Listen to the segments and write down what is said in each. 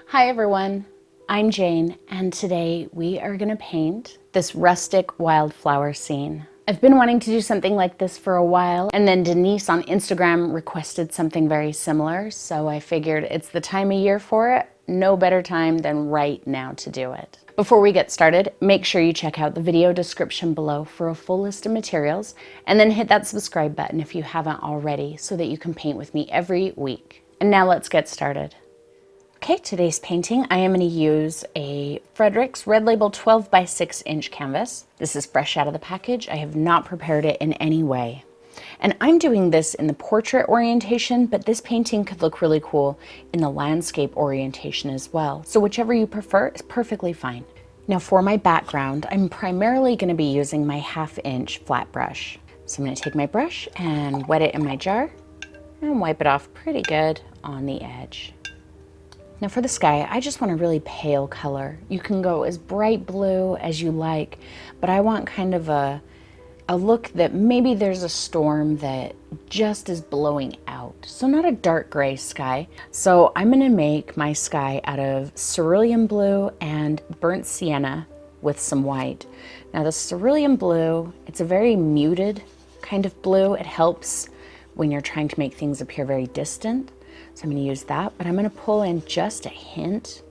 Hi everyone, I'm Jane, and today we are gonna paint this rustic wildflower scene. I've been wanting to do something like this for a while, and then Denise on Instagram requested something very similar, so I figured it's the time of year for it. No better time than right now to do it. Before we get started, make sure you check out the video description below for a full list of materials, and then hit that subscribe button if you haven't already so that you can paint with me every week. And now let's get started. Okay, today's painting, I am going to use a Frederick's Red Label 12 by 6 inch canvas. This is fresh out of the package. I have not prepared it in any way. And I'm doing this in the portrait orientation, but this painting could look really cool in the landscape orientation as well. So whichever you prefer is perfectly fine. Now for my background, I'm primarily going to be using my 1/2 inch flat brush. So I'm going to take my brush and wet it in my jar and wipe it off pretty good on the edge. Now for the sky, I just want a really pale color. You can go as bright blue as you like, but I want kind of a look that maybe there's a storm that just is blowing out. So not a dark gray sky. So I'm gonna make my sky out of cerulean blue and burnt sienna with some white. Now the cerulean blue, it's a very muted kind of blue. It helps when you're trying to make things appear very distant. So I'm going to use that, but I'm going to pull in just a hint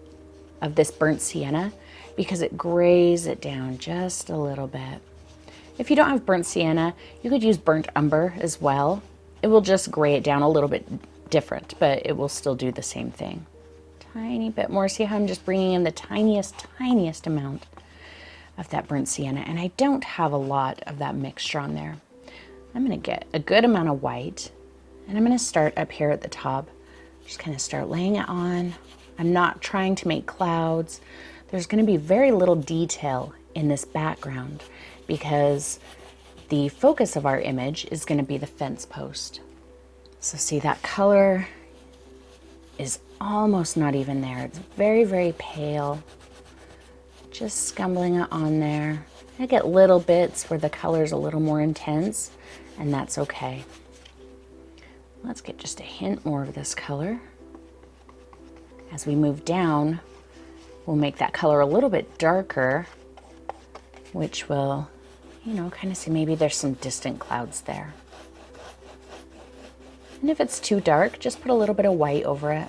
of this burnt sienna because it grays it down just a little bit. If you don't have burnt sienna, you could use burnt umber as well. It will just gray it down a little bit different, but it will still do the same thing. Tiny bit more. See how I'm just bringing in the tiniest amount of that burnt sienna, and I don't have a lot of that mixture on there. I'm going to get a good amount of white, and I'm going to start up here at the top. Just kind of start laying it on. I'm not trying to make clouds. There's going to be very little detail in this background because the focus of our image is going to be the fence post. So see, that color is almost not even there. It's very pale. Just scumbling it on there. I get little bits where the color's a little more intense, and that's okay. Let's get just a hint more of this color. As we move down, we'll make that color a little bit darker, which will, kind of see maybe there's some distant clouds there. And if it's too dark, just put a little bit of white over it.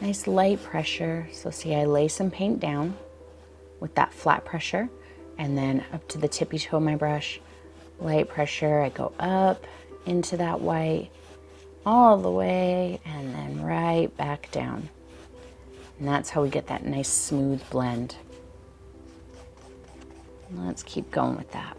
Nice light pressure. So see, I lay some paint down with that flat pressure, and then up to the tippy toe of my brush, light pressure. I go up into that white, all the way, and then right back down. And that's how we get that nice smooth blend. Let's keep going with that.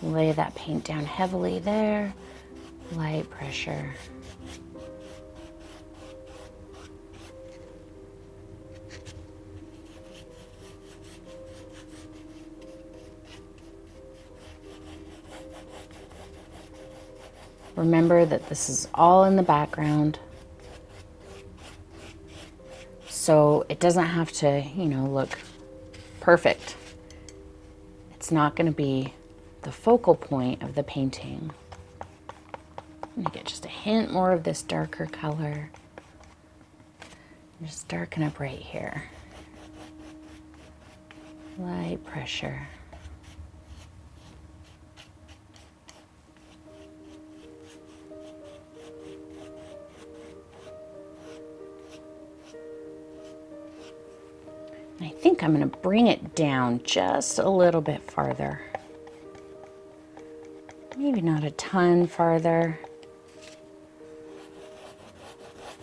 Lay that paint down heavily there, light pressure. Remember that this is all in the background, so it doesn't have to, look perfect. It's not going to be the focal point of the painting. I'm going to get just a hint more of this darker color. Just darken up right here. Light pressure. I think I'm going to bring it down just a little bit farther. Maybe not a ton farther.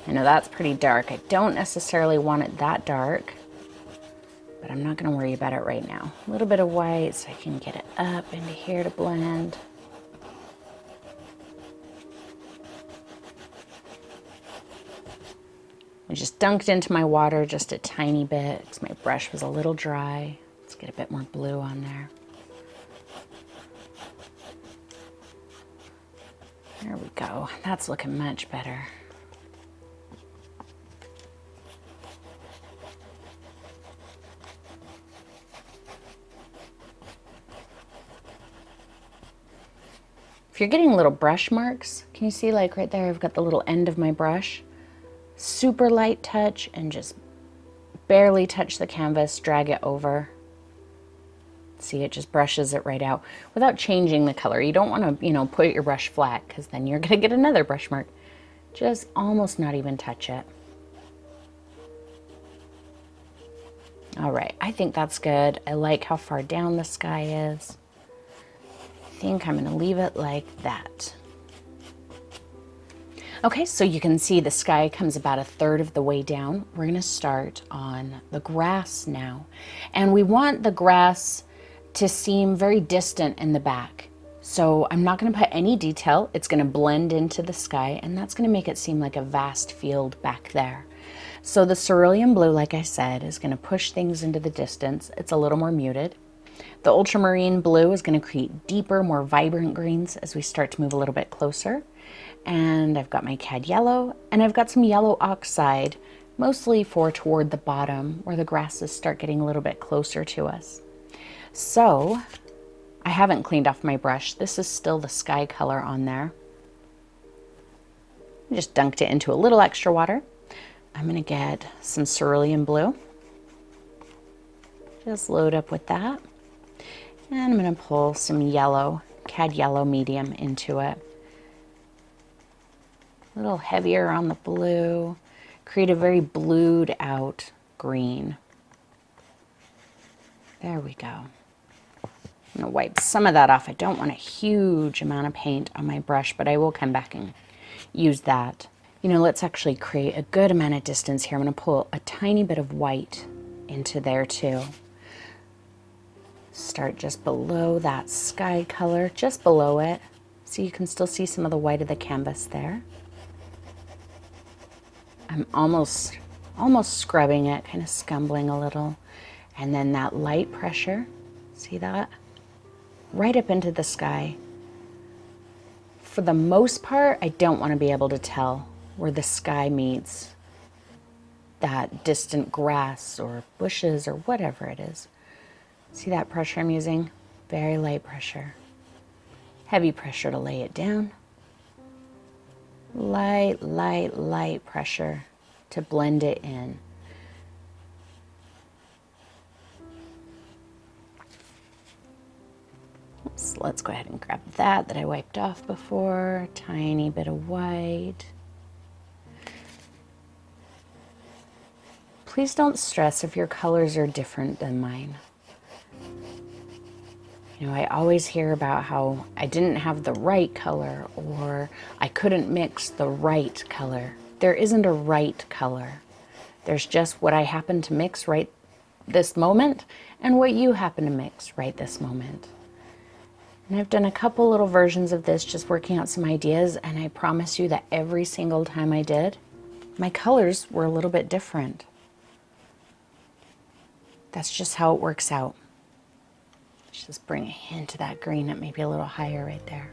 I know that's pretty dark. I don't necessarily want it that dark, but I'm not going to worry about it right now. A little bit of white so I can get it up into here to blend. I just dunked into my water just a tiny bit because my brush was a little dry. Let's get a bit more blue on there. There we go. That's looking much better. If you're getting little brush marks, can you see like right there, I've got the little end of my brush. Super light touch and just barely touch the canvas, drag it over. See, it just brushes it right out without changing the color. You don't want to, you know, put your brush flat because then you're going to get another brush mark. Just almost not even touch it. All right, I think that's good. I like how far down the sky is. I think I'm going to leave it like that. Okay, so you can see the sky comes about a third of the way down. We're going to start on the grass now. And we want the grass to seem very distant in the back. So I'm not going to put any detail. It's going to blend into the sky, and that's going to make it seem like a vast field back there. So the cerulean blue, like I said, is going to push things into the distance. It's a little more muted. The ultramarine blue is going to create deeper, more vibrant greens as we start to move a little bit closer. And I've got my cad yellow, and I've got some yellow oxide, mostly for toward the bottom where the grasses start getting a little bit closer to us. So I haven't cleaned off my brush. This is still the sky color on there. I just dunked it into a little extra water. I'm going to get some cerulean blue. Just load up with that. And I'm going to pull some yellow, cad yellow medium into it. A little heavier on the blue. Create a very blued out green. There we go. I'm going to wipe some of that off. I don't want a huge amount of paint on my brush, but I will come back and use that. You know, let's actually create a good amount of distance here. I'm going to pull a tiny bit of white into there too. Start just below that sky color, just below it. So you can still see some of the white of the canvas there. I'm almost scrubbing it, kind of scumbling a little. And then that light pressure, see that? Right up into the sky. For the most part, I don't want to be able to tell where the sky meets that distant grass or bushes or whatever it is. See that pressure I'm using? Very light pressure. Heavy pressure to lay it down. Light, light, light pressure to blend it in. Oops, let's go ahead and grab that I wiped off before. Tiny bit of white. Please don't stress if your colors are different than mine. You know, I always hear about how I didn't have the right color or I couldn't mix the right color. There isn't a right color. There's just what I happen to mix right this moment and what you happen to mix right this moment. And I've done a couple little versions of this, just working out some ideas, and I promise you that every single time I did, my colors were a little bit different. That's just how it works out. Just bring a hint of that green up, maybe a little higher right there.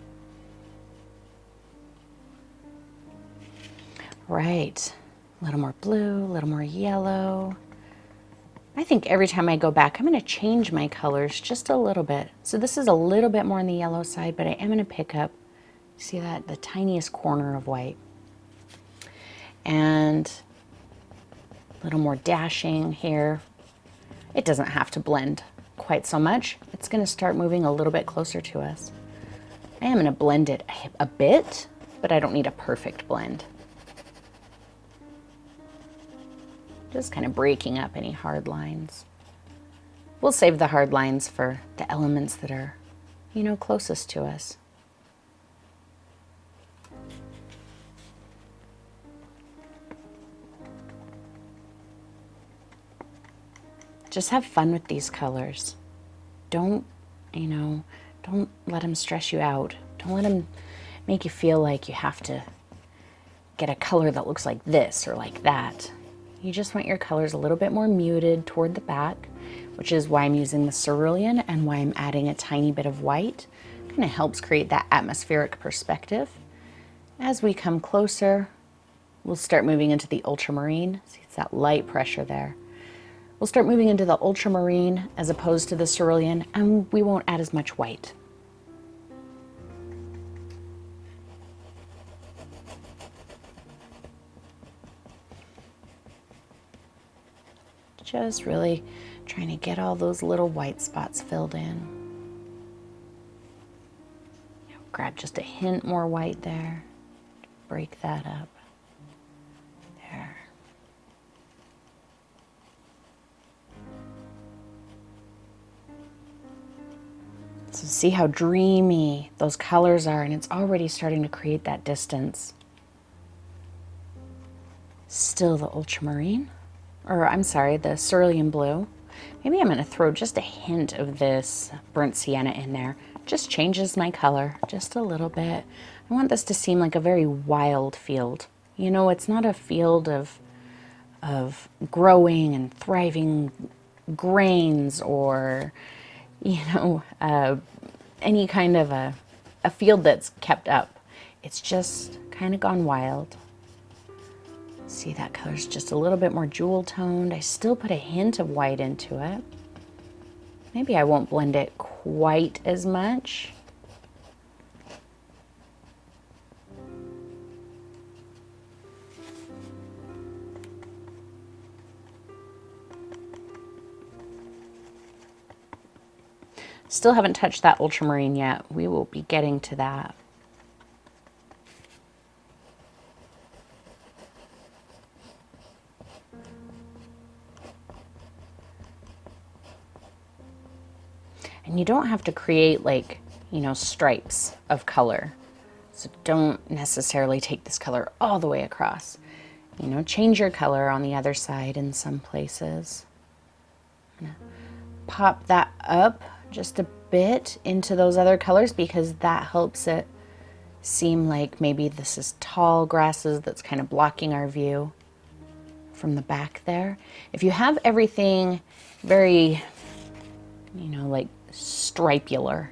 Right, a little more blue, a little more yellow. I think every time I go back, I'm going to change my colors just a little bit. So this is a little bit more on the yellow side, but I am going to pick up, see that, the tiniest corner of white. And a little more dashing here. It doesn't have to blend quite so much. It's going to start moving a little bit closer to us. I am going to blend it a bit, but I don't need a perfect blend. Just kind of breaking up any hard lines. We'll save the hard lines for the elements that are, you know, closest to us. Just have fun with these colors. Don't, you know, don't let them stress you out. Don't let them make you feel like you have to get a color that looks like this or like that. You just want your colors a little bit more muted toward the back, which is why I'm using the cerulean and why I'm adding a tiny bit of white. Kind of helps create that atmospheric perspective. As we come closer, we'll start moving into the ultramarine. See, it's that light pressure there. We'll start moving into the ultramarine as opposed to the cerulean, and we won't add as much white. Just really trying to get all those little white spots filled in. Grab just a hint more white there. Break that up. There. So see how dreamy those colors are, and it's already starting to create that distance. Still the ultramarine, or I'm sorry, the cerulean blue. Maybe I'm going to throw just a hint of this burnt sienna in there. Just changes my color just a little bit. I want this to seem like a very wild field. You know, it's not a field of growing and thriving grains or, you know, any kind of a field that's kept up. It's just kind of gone wild. See, that color's just a little bit more jewel toned. I still put a hint of white into it. Maybe I won't blend it quite as much. Still haven't touched that ultramarine yet. We will be getting to that. And you don't have to create, like, you know, stripes of color. So don't necessarily take this color all the way across. You know, change your color on the other side in some places. I'm gonna pop that up just a bit into those other colors because that helps it seem like maybe this is tall grasses that's kind of blocking our view from the back there. If you have everything very, you know, like stripular,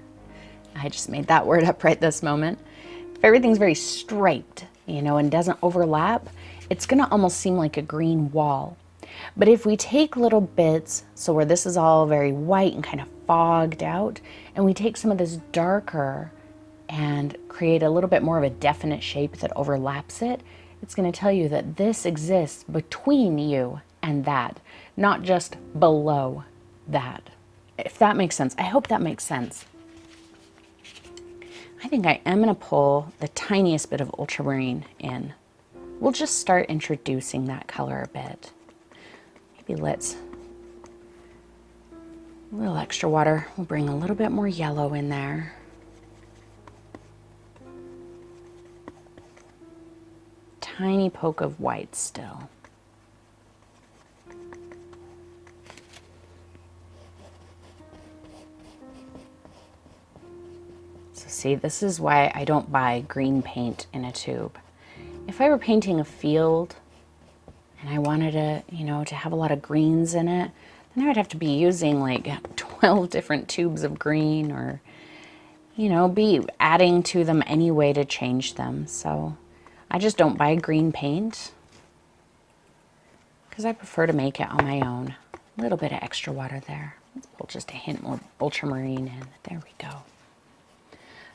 I just made that word up right this moment. If everything's very striped, you know, and doesn't overlap, it's gonna almost seem like a green wall. But if we take little bits, so where this is all very white and kind of fogged out, and we take some of this darker and create a little bit more of a definite shape that overlaps it, it's going to tell you that this exists between you and that, not just below that. If that makes sense. I hope that makes sense. I think I am going to pull the tiniest bit of ultramarine in. We'll just start introducing that color a bit. Maybe let's, a little extra water. We'll bring a little bit more yellow in there. Tiny poke of white still. So see, this is why I don't buy green paint in a tube. If I were painting a field and I wanted to, you know, to have a lot of greens in it, then I would have to be using like 12 different tubes of green, or, you know, be adding to them anyway to change them. So I just don't buy green paint because I prefer to make it on my own. A little bit of extra water there. Let's pull just a hint more ultramarine in. There we go.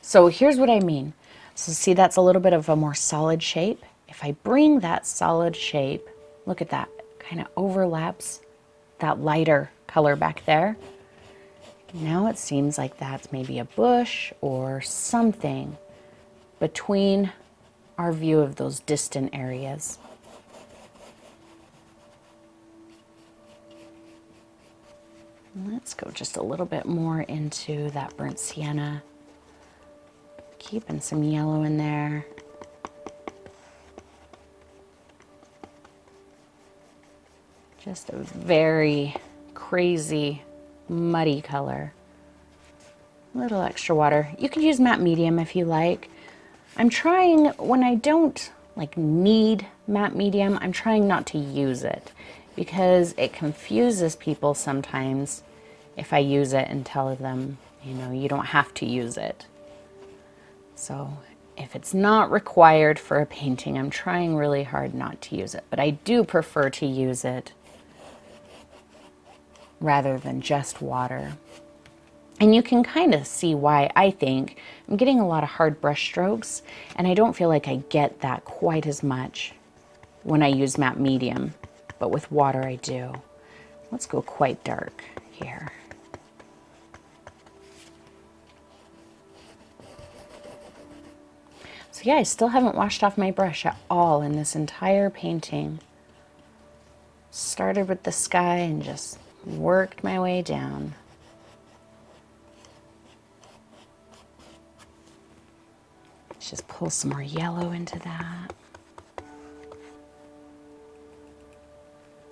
So here's what I mean. So see, that's a little bit of a more solid shape. If I bring that solid shape, look at that, kind of overlaps that lighter color back there. Now it seems like that's maybe a bush or something between our view of those distant areas. Let's go just a little bit more into that burnt sienna. Keeping some yellow in there. Just a very crazy, muddy color. A little extra water. You could use matte medium if you like. I'm trying, when I don't like need matte medium, I'm trying not to use it because it confuses people sometimes if I use it and tell them, you know, you don't have to use it. So if it's not required for a painting, I'm trying really hard not to use it, but I do prefer to use it rather than just water. And you can kind of see why. I think I'm getting a lot of hard brush strokes, and I don't feel like I get that quite as much when I use matte medium, but with water I do. Let's go quite dark here. So yeah, I still haven't washed off my brush at all in this entire painting. Started with the sky and just worked my way down. Let's just pull some more yellow into that.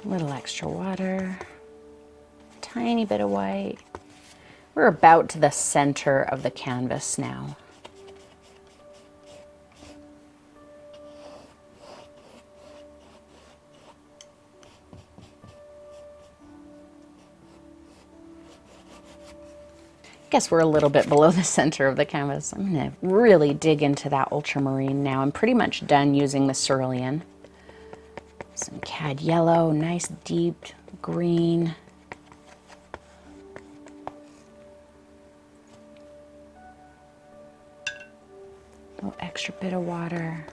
A little extra water, tiny bit of white. We're about to the center of the canvas now. I guess we're a little bit below the center of the canvas. I'm going to really dig into that ultramarine now. I'm pretty much done using the cerulean. Some cad yellow, nice deep green. A little extra bit of water.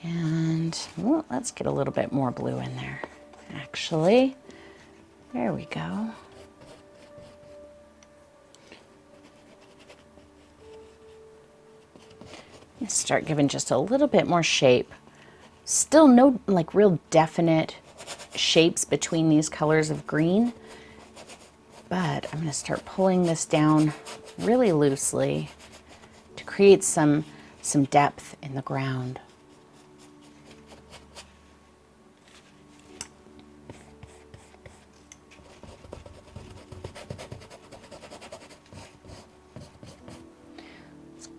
And well, let's get a little bit more blue in there. Actually, there we go. Start giving just a little bit more shape. Still no like real definite shapes between these colors of green, but I'm going to start pulling this down really loosely to create some depth in the ground.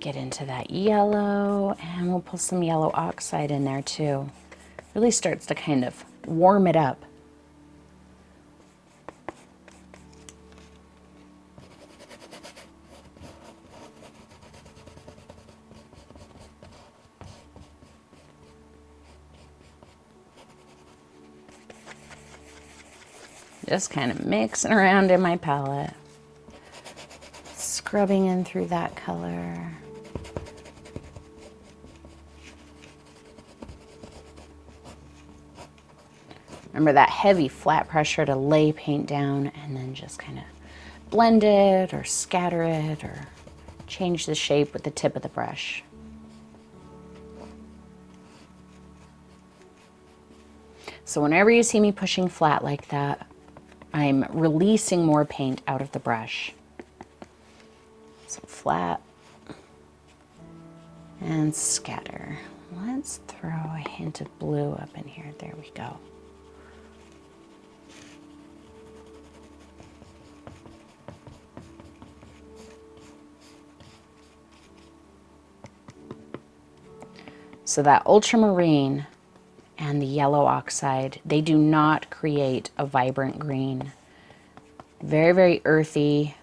Get into that yellow, and we'll pull some yellow oxide in there too. Really starts to kind of warm it up. Just kind of mixing around in my palette, scrubbing in through that color. Remember that heavy flat pressure to lay paint down and then just kind of blend it or scatter it or change the shape with the tip of the brush. So whenever you see me pushing flat like that, I'm releasing more paint out of the brush. So flat and scatter. Let's throw a hint of blue up in here. There we go. So that ultramarine and the yellow oxide, they do not create a vibrant green. Very, very earthy,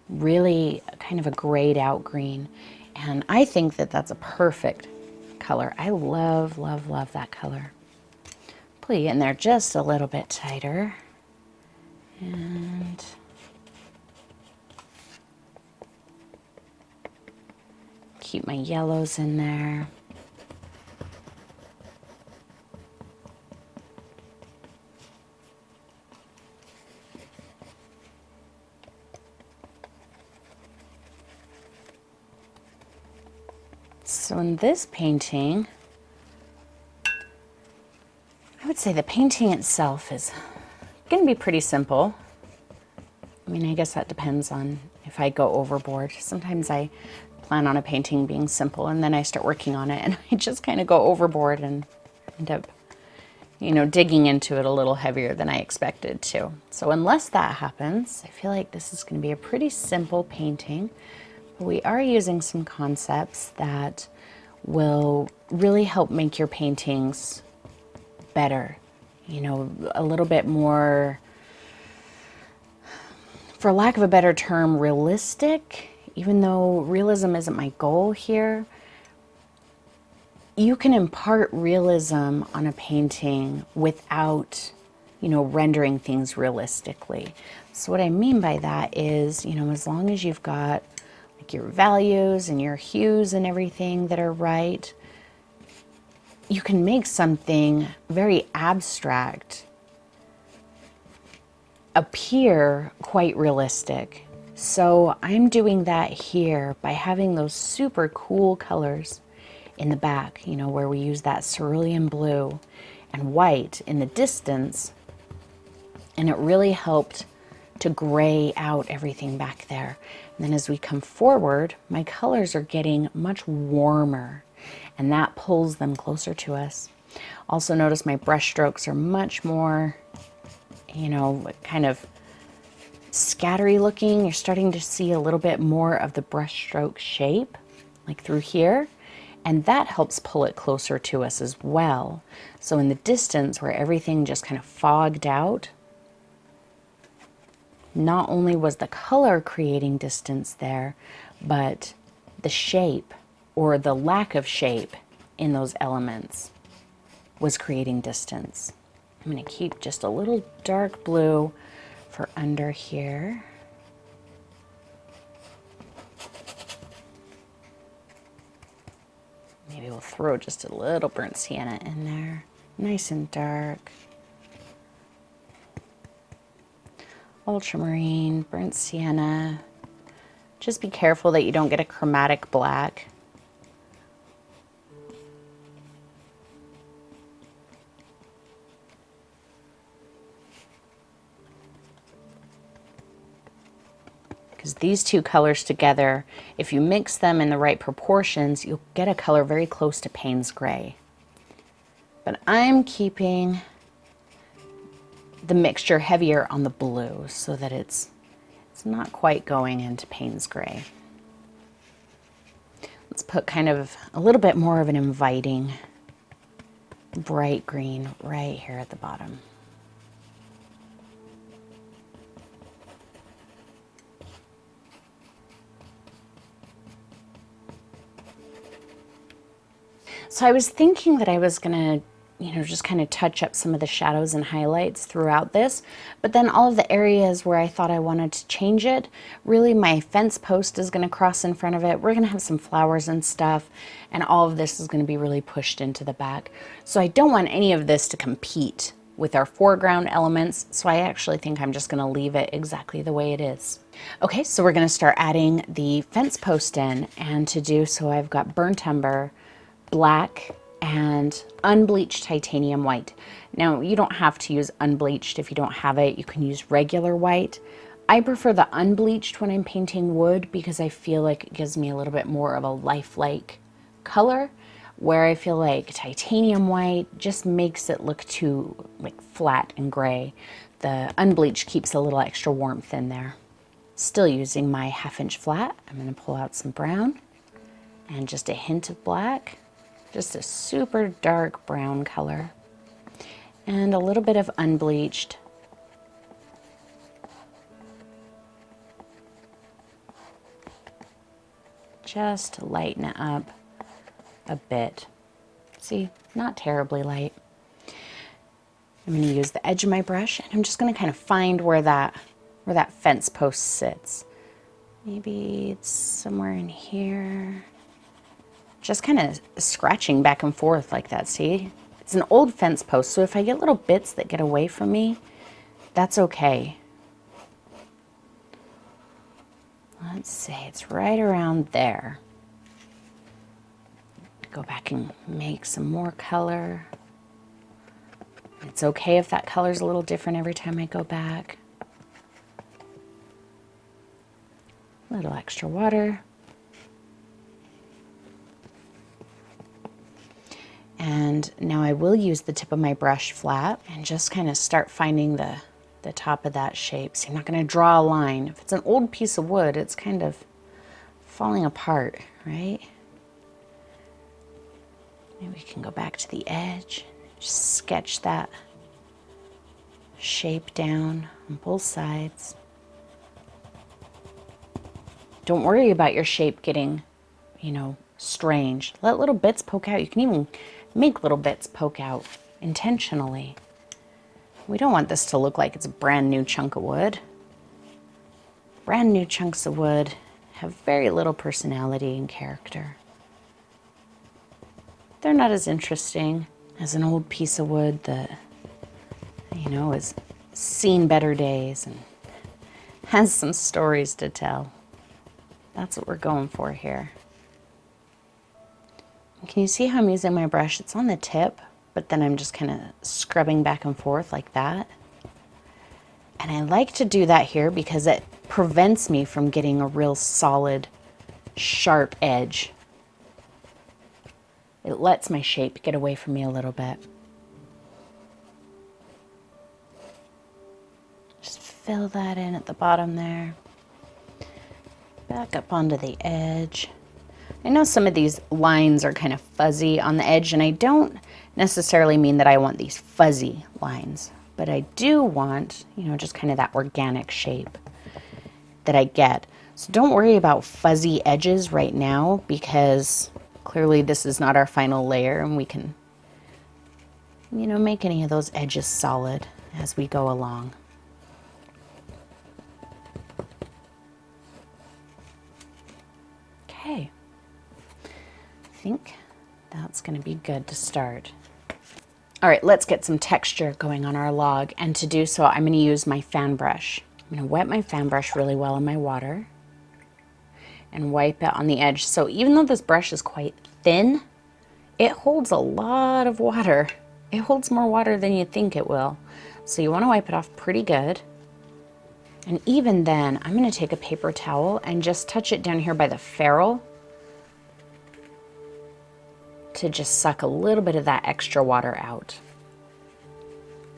really kind of a grayed out green. And I think that that's a perfect color. I love, love, love that color. Pull you in there just a little bit tighter. And keep my yellows in there. So in this painting, I would say the painting itself is going to be pretty simple. I mean, I guess that depends on if I go overboard. Sometimes I plan on a painting being simple and then I start working on it and I just kind of go overboard and end up, you know, digging into it a little heavier than I expected to. So unless that happens, I feel like this is going to be a pretty simple painting. But we are using some concepts that will really help make your paintings better, you know, a little bit more, for lack of a better term, realistic. Even though realism isn't my goal here, you can impart realism on a painting without, you know, rendering things realistically. So what I mean by that is, you know, as long as you've got like your values and your hues and everything that are right, you can make something very abstract appear quite realistic. So I'm doing that here by having those super cool colors in the back, you know, where we use that cerulean blue and white in the distance. And it really helped to gray out everything back there. And then as we come forward, my colors are getting much warmer, and that pulls them closer to us. Also notice my brush strokes are much more, you know, kind of scattery looking. You're starting to see a little bit more of the brush stroke shape, like through here. And that helps pull it closer to us as well. So in the distance where everything just kind of fogged out, not only was the color creating distance there, but the shape or the lack of shape in those elements was creating distance. I'm going to keep just a little dark blue for under here. Maybe we'll throw just a little burnt sienna in there, nice and dark. Ultramarine, burnt sienna. Just be careful that you don't get a chromatic black. Because these two colors together, if you mix them in the right proportions, you'll get a color very close to Payne's Gray. But I'm keeping the mixture heavier on the blue so that it's not quite going into Payne's Gray. Let's put kind of a little bit more of an inviting bright green right here at the bottom. So I was thinking that I was gonna, you know, just kind of touch up some of the shadows and highlights throughout this, but then all of the areas where I thought I wanted to change it, really my fence post is gonna cross in front of it. We're gonna have some flowers and stuff, and all of this is gonna be really pushed into the back. So I don't want any of this to compete with our foreground elements, so I actually think I'm just gonna leave it exactly the way it is. Okay, so we're gonna start adding the fence post in, and to do so I've got burnt umber, black, and unbleached titanium white. Now, you don't have to use unbleached if you don't have it. You can use regular white. I prefer the unbleached when I'm painting wood because I feel like it gives me a little bit more of a lifelike color, where I feel like titanium white just makes it look too like flat and gray. The unbleached keeps a little extra warmth in there. Still using my 1/2 inch flat, I'm going to pull out some brown and just a hint of black. Just a super dark brown color. And a little bit of unbleached. Just to lighten it up a bit. See, not terribly light. I'm going to use the edge of my brush, and I'm just going to kind of find where that fence post sits. Maybe it's somewhere in here. Just kind of scratching back and forth like that, see? It's an old fence post, so if I get little bits that get away from me, that's okay. Let's say it's right around there. Go back and make some more color. It's okay if that color's a little different every time I go back. A little extra water. And now I will use the tip of my brush flat and just kind of start finding the top of that shape. So I'm not going to draw a line. If it's an old piece of wood, it's kind of falling apart, right? Maybe we can go back to the edge, just sketch that shape down on both sides. Don't worry about your shape getting, you know, strange. Let little bits poke out. You can even make little bits poke out intentionally. We don't want this to look like it's a brand new chunk of wood. Brand new chunks of wood have very little personality and character. They're not as interesting as an old piece of wood that, you know, is seen better days and has some stories to tell. That's what we're going for here. Can you see how I'm using my brush? It's on the tip, but then I'm just kind of scrubbing back and forth like that. And I like to do that here because it prevents me from getting a real solid, sharp edge. It lets my shape get away from me a little bit. Just fill that in at the bottom there. Back up onto the edge. I know some of these lines are kind of fuzzy on the edge, and I don't necessarily mean that I want these fuzzy lines, but I do want, you know, just kind of that organic shape that I get. So don't worry about fuzzy edges right now, because clearly this is not our final layer, and we can, you know, make any of those edges solid as we go along. Okay. I think that's going to be good to start. All right, let's get some texture going on our log, and to do so I'm going to use my fan brush. I'm going to wet my fan brush really well in my water and wipe it on the edge. So even though this brush is quite thin, it holds a lot of water. It holds more water than you think it will. So you want to wipe it off pretty good. And even then, I'm going to take a paper towel and just touch it down here by the ferrule to just suck a little bit of that extra water out.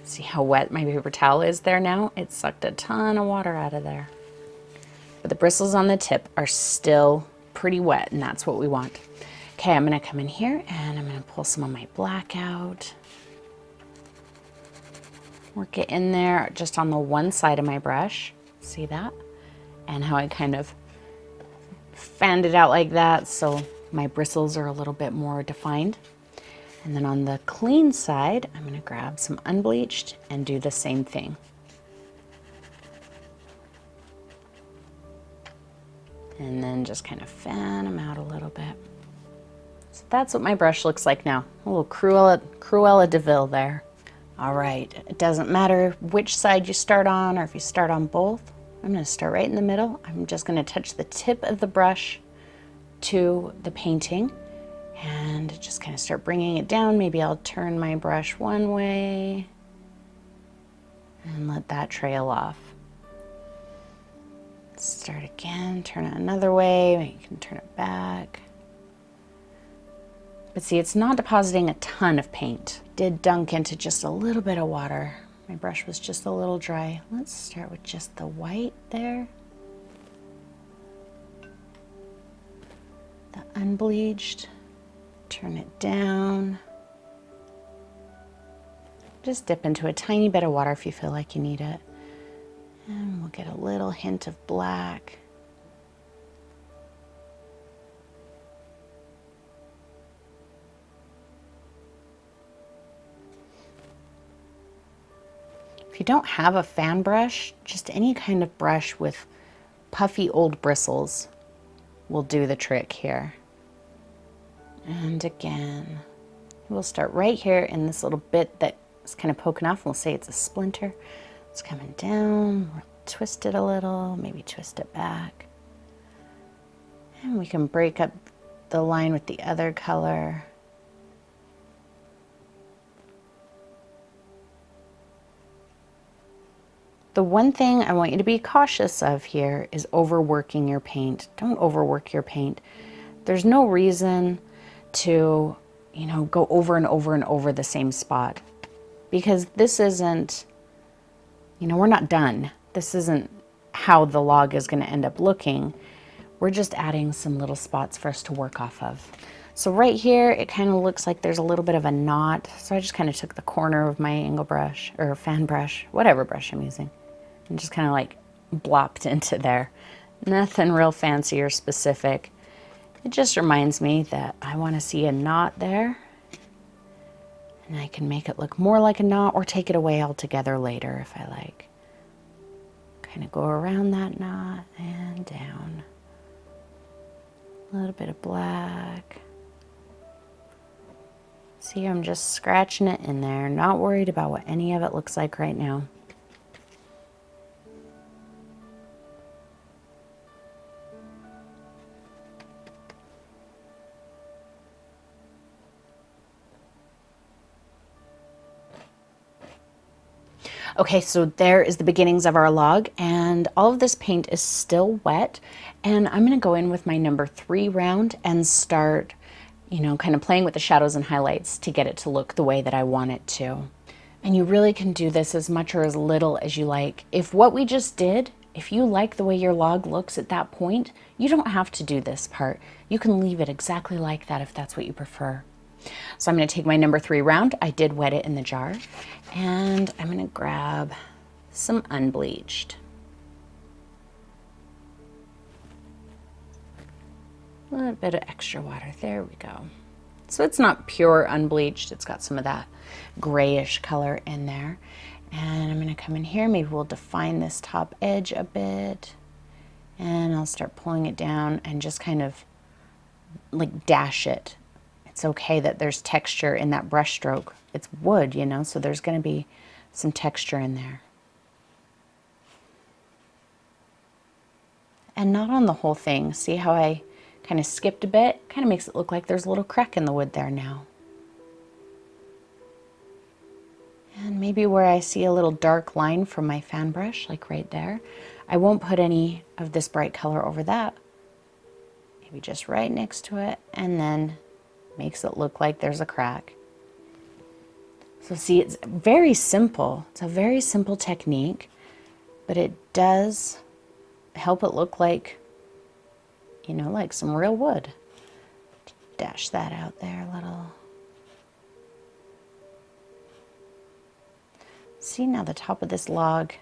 See how wet my paper towel is there now? It sucked a ton of water out of there. But the bristles on the tip are still pretty wet, and that's what we want. Okay, I'm gonna come in here and I'm gonna pull some of my black out. Work it in there just on the one side of my brush. See that? And how I kind of fanned it out like that so my bristles are a little bit more defined. And then on the clean side, I'm going to grab some unbleached and do the same thing. And then just kind of fan them out a little bit. So that's what my brush looks like now. A little Cruella de Vil there. All right, it doesn't matter which side you start on or if you start on both. I'm going to start right in the middle. I'm just going to touch the tip of the brush to the painting and just kind of start bringing it down. Maybe I'll turn my brush one way and let that trail off. Start again, turn it another way, you can turn it back. But see, it's not depositing a ton of paint. Did dunk into just a little bit of water. My brush was just a little dry. Let's start with just the white there. The unbleached, turn it down. Just dip into a tiny bit of water if you feel like you need it. And we'll get a little hint of black. If you don't have a fan brush, just any kind of brush with puffy old bristles will do the trick here. And again, we'll start right here in this little bit that's kind of poking off. We'll say it's a splinter. It's coming down, we'll twist it a little, maybe twist it back. And we can break up the line with the other color. The one thing I want you to be cautious of here is overworking your paint. Don't overwork your paint. There's no reason to, you know, go over and over and over the same spot, because this isn't, you know, we're not done. This isn't how the log is going to end up looking. We're just adding some little spots for us to work off of. So right here, it kind of looks like there's a little bit of a knot. So I just kind of took the corner of my angle brush or fan brush, whatever brush I'm using, and just kind of like blopped into there. Nothing real fancy or specific. It just reminds me that I want to see a knot there. And I can make it look more like a knot or take it away altogether later if I like. Kind of go around that knot and down. A little bit of black. See, I'm just scratching it in there, not worried about what any of it looks like right now. Okay, so there is the beginnings of our log, and all of this paint is still wet, and I'm gonna go in with my number 3 round and start, you know, kind of playing with the shadows and highlights to get it to look the way that I want it to. And you really can do this as much or as little as you like. If what we just did, if you like the way your log looks at that point, you don't have to do this part. You can leave it exactly like that if that's what you prefer. So I'm going to take my number 3 round. I did wet it in the jar, and I'm going to grab some unbleached. A little bit of extra water. There we go. So it's not pure unbleached. It's got some of that grayish color in there. And I'm going to come in here. Maybe we'll define this top edge a bit. And I'll start pulling it down and just kind of like dash it. It's okay that there's texture in that brush stroke. It's wood, you know, so there's going to be some texture in there. And not on the whole thing. See how I kind of skipped a bit? Kind of makes it look like there's a little crack in the wood there now. And maybe where I see a little dark line from my fan brush, like right there, I won't put any of this bright color over that. Maybe just right next to it, and then makes it look like there's a crack. So see, it's very simple. It's a very simple technique, but it does help it look like, you know, like some real wood. Dash that out there a little. See, now the top of this log,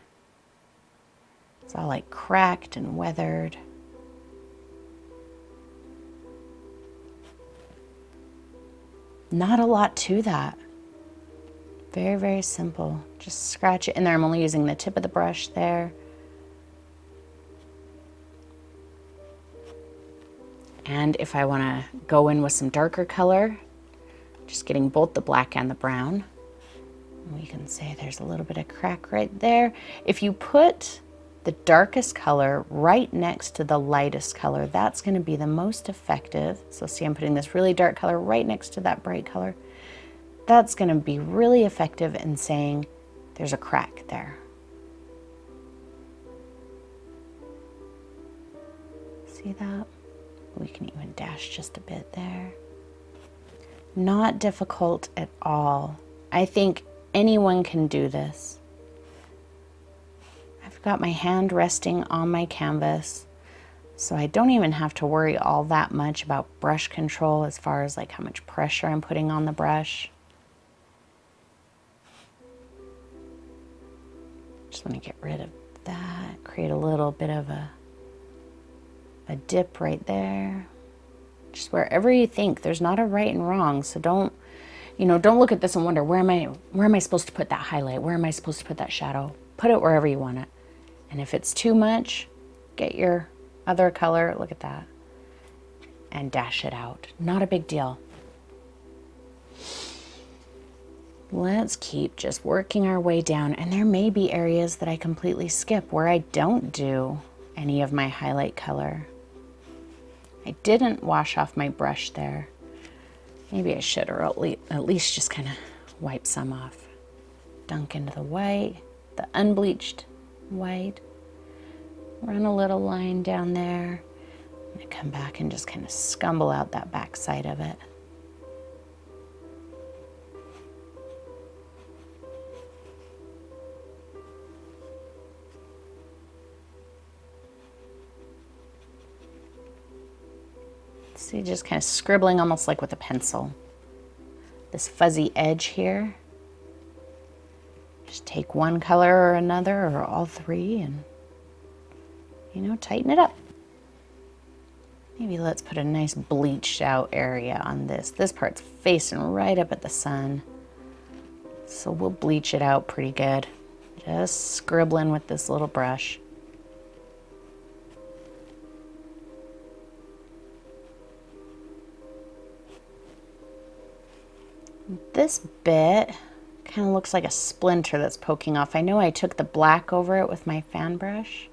it's all like cracked and weathered. Not a lot to that. Very, very simple. Just scratch it in there. I'm only using the tip of the brush there. And if I want to go in with some darker color, just getting both the black and the brown, we can say there's a little bit of crack right there. If you put the darkest color right next to the lightest color, that's going to be the most effective. So see, I'm putting this really dark color right next to that bright color. That's going to be really effective in saying there's a crack there. See that? We can even dash just a bit there. Not difficult at all. I think anyone can do this. I've got my hand resting on my canvas, so I don't even have to worry all that much about brush control as far as like how much pressure I'm putting on the brush. Just want to get rid of that, create a little bit of a dip right there. Just wherever you think. There's not a right and wrong, so don't look at this and wonder, where am I supposed to put that highlight? Where am I supposed to put that shadow? Put it wherever you want it. And if it's too much, get your other color, look at that, and dash it out. Not a big deal. Let's keep just working our way down. And there may be areas that I completely skip where I don't do any of my highlight color. I didn't wash off my brush there. Maybe I should, or at least just kind of wipe some off. Dunk into the white, the unbleached white. Run a little line down there. I'm going to come back and just kind of scumble out that back side of it. See, just kind of scribbling almost like with a pencil. This fuzzy edge here. Just take one color or another or all three and, you know, tighten it up. Maybe let's put a nice bleached out area on this. This part's facing right up at the sun. So we'll bleach it out pretty good. Just scribbling with this little brush. This bit kind of looks like a splinter that's poking off. I know I took the black over it with my fan brush,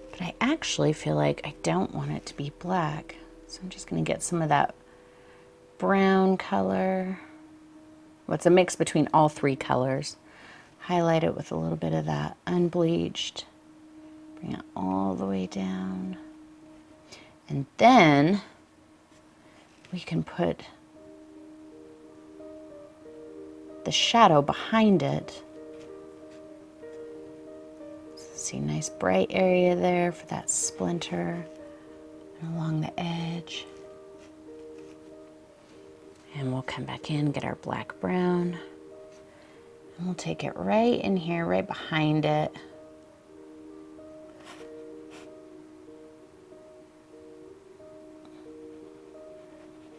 but I actually feel like I don't want it to be black. So I'm just going to get some of that brown color. Well, it's a mix between all three colors. highlight it with a little bit of that unbleached. Bring it all the way down. And then we can put the shadow behind it. See, nice bright area there for that splinter and along the edge. And we'll come back in, get our black brown, and we'll take it right in here, right behind it.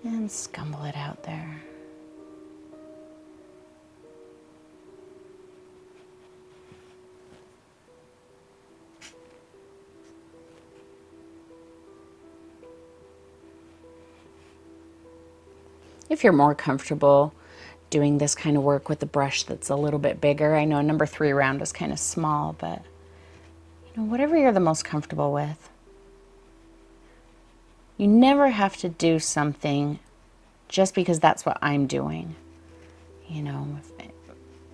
And scumble it out there. If you're more comfortable doing this kind of work with a brush that's a little bit bigger, I know a number 3 round is kind of small, but you know, whatever you're the most comfortable with. You never have to do something just because that's what I'm doing. You know,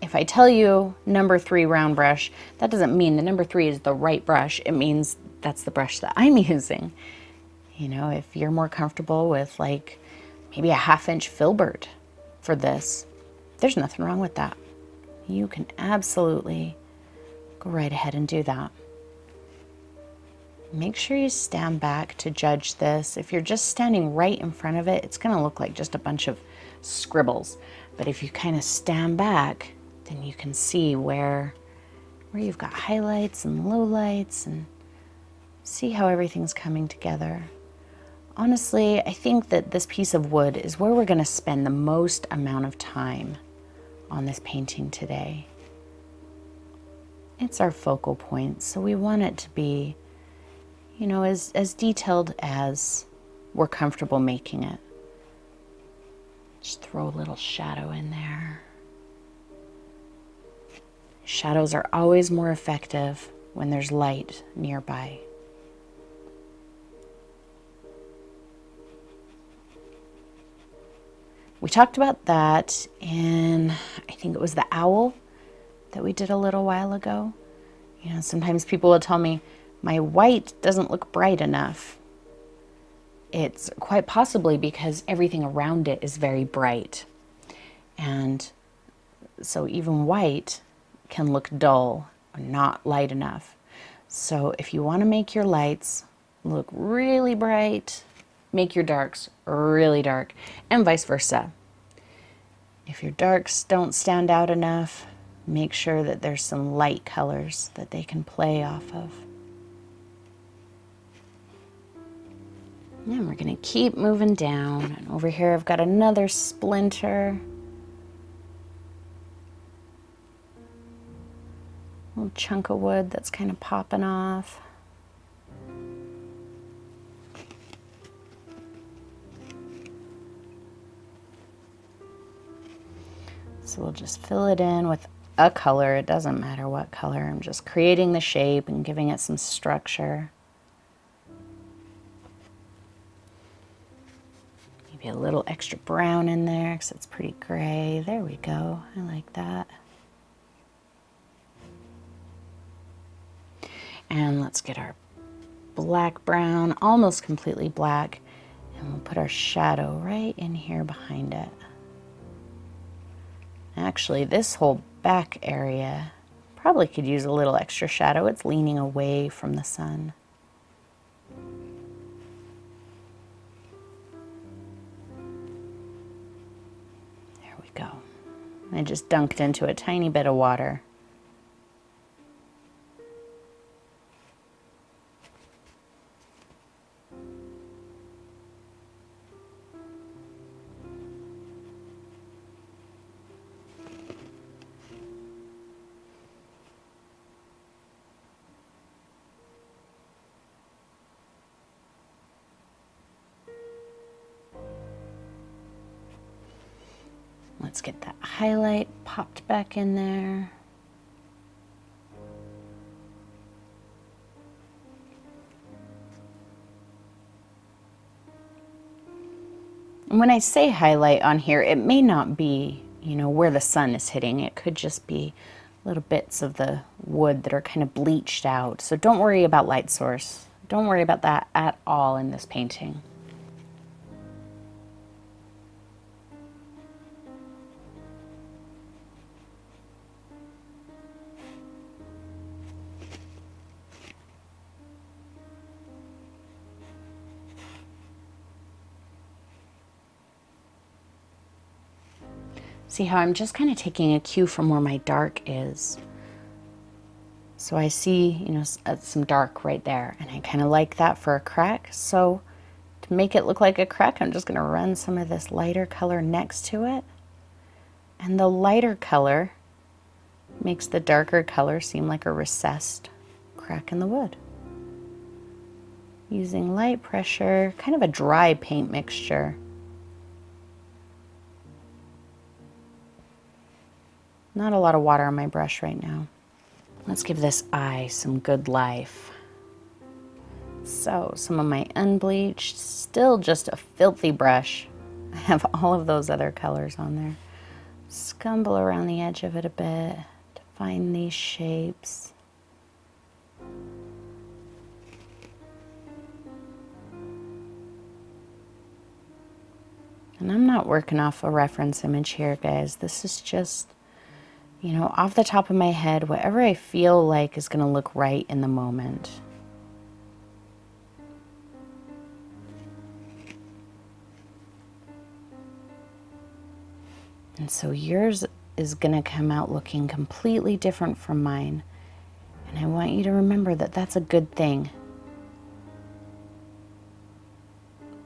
if I tell you number 3 round brush, that doesn't mean the number 3 is the right brush. It means that's the brush that I'm using. You know, if you're more comfortable with like maybe a 1/2 inch filbert for this, there's nothing wrong with that. You can absolutely go right ahead and do that. Make sure you stand back to judge this. If you're just standing right in front of it, it's going to look like just a bunch of scribbles. But if you kind of stand back, then you can see where you've got highlights and lowlights and see how everything's coming together. Honestly, I think that this piece of wood is where we're going to spend the most amount of time on this painting today. It's our focal point, so we want it to be, you know, as detailed as we're comfortable making it. Just throw a little shadow in there. Shadows are always more effective when there's light nearby. We talked about that in, I think it was the owl that we did a little while ago. You know, sometimes people will tell me, my white doesn't look bright enough. It's quite possibly because everything around it is very bright. And so even white can look dull or not light enough. So if you want to make your lights look really bright, make your darks really dark, and vice versa. If your darks don't stand out enough, make sure that there's some light colors that they can play off of. And we're going to keep moving down. And over here I've got another splinter. Little chunk of wood that's kind of popping off. So we'll just fill it in with a color. It doesn't matter what color. I'm just creating the shape and giving it some structure. Maybe a little extra brown in there because it's pretty gray. There we go. I like that. And let's get our black brown, almost completely black, and we'll put our shadow right in here behind it. Actually, this whole back area probably could use a little extra shadow. It's leaning away from the sun. There we go. I just dunked into a tiny bit of water. Let's get that highlight popped back in there. And when I say highlight on here, it may not be, you know, where the sun is hitting. It could just be a little bits of the wood that are kind of bleached out. So don't worry about light source. Don't worry about that at all in this painting. See how I'm just kind of taking a cue from where my dark is. So I see, you know, some dark right there, and I kind of like that for a crack. So to make it look like a crack, I'm just going to run some of this lighter color next to it. And the lighter color makes the darker color seem like a recessed crack in the wood. Using light pressure, kind of a dry paint mixture. Not a lot of water on my brush right now. Let's give this eye some good life. So some of my unbleached, still just a filthy brush. I have all of those other colors on there. Scumble around the edge of it a bit to find these shapes. And I'm not working off a reference image here, guys. This is just, you know, off the top of my head, whatever I feel like is going to look right in the moment. And so yours is going to come out looking completely different from mine. And I want you to remember that that's a good thing.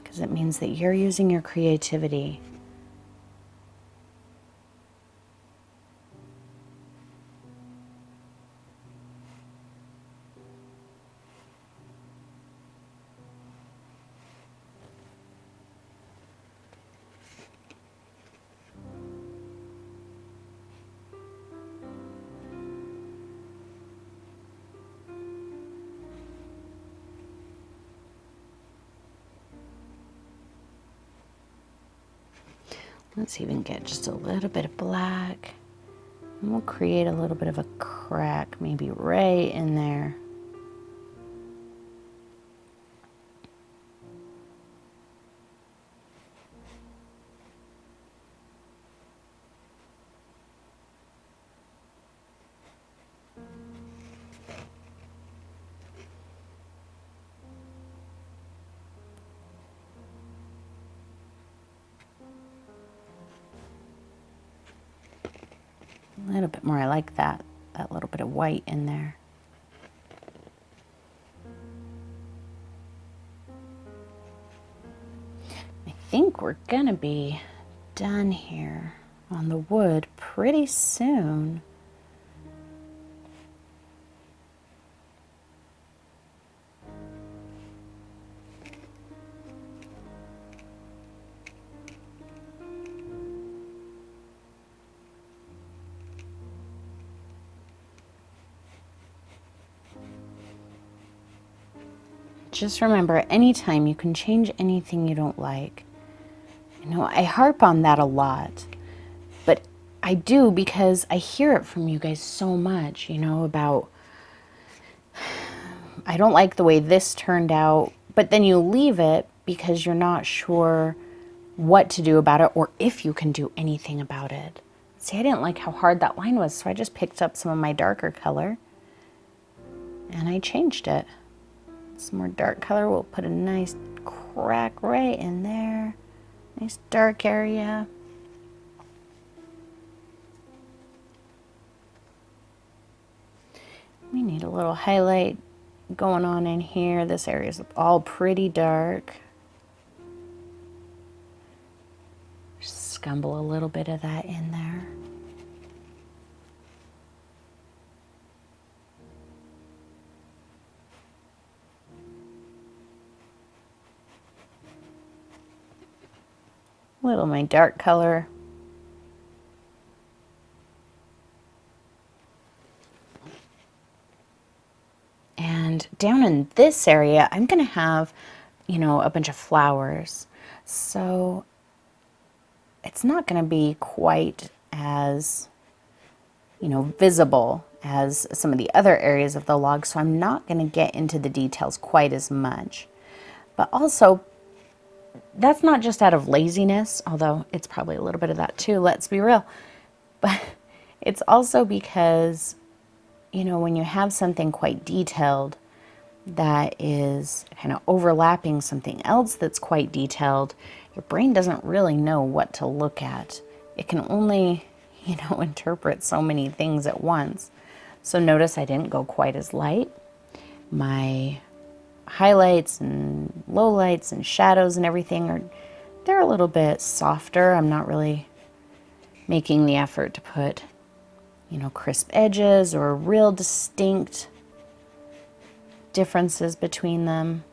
Because it means that you're using your creativity. Let's even get just a little bit of black. And we'll create a little bit of a crack, maybe right in there. A little bit more, I like that little bit of white in there. I think we're gonna be done here on the wood pretty soon. Just remember, anytime you can change anything you don't like. You know, I harp on that a lot, but I do because I hear it from you guys so much, you know, about, I don't like the way this turned out, but then you leave it because you're not sure what to do about it or if you can do anything about it. See, I didn't like how hard that line was, so I just picked up some of my darker color and I changed it. Some more dark color, we'll put a nice crack right in there. Nice dark area. We need a little highlight going on in here. This area is all pretty dark. Just scumble a little bit of that in there. A little of my dark color. And down in this area, I'm going to have, you know, a bunch of flowers. So it's not going to be quite as you know, visible as some of the other areas of the log, so I'm not going to get into the details quite as much. But also, that's not just out of laziness, although it's probably a little bit of that too, let's be real. But it's also because, you know, when you have something quite detailed that is kind of overlapping something else that's quite detailed, your brain doesn't really know what to look at. It can only, you know, interpret so many things at once. So notice I didn't go quite as light. My highlights and lowlights and shadows and everything they're a little bit softer. I'm not really making the effort to put, you know, crisp edges or real distinct differences between them.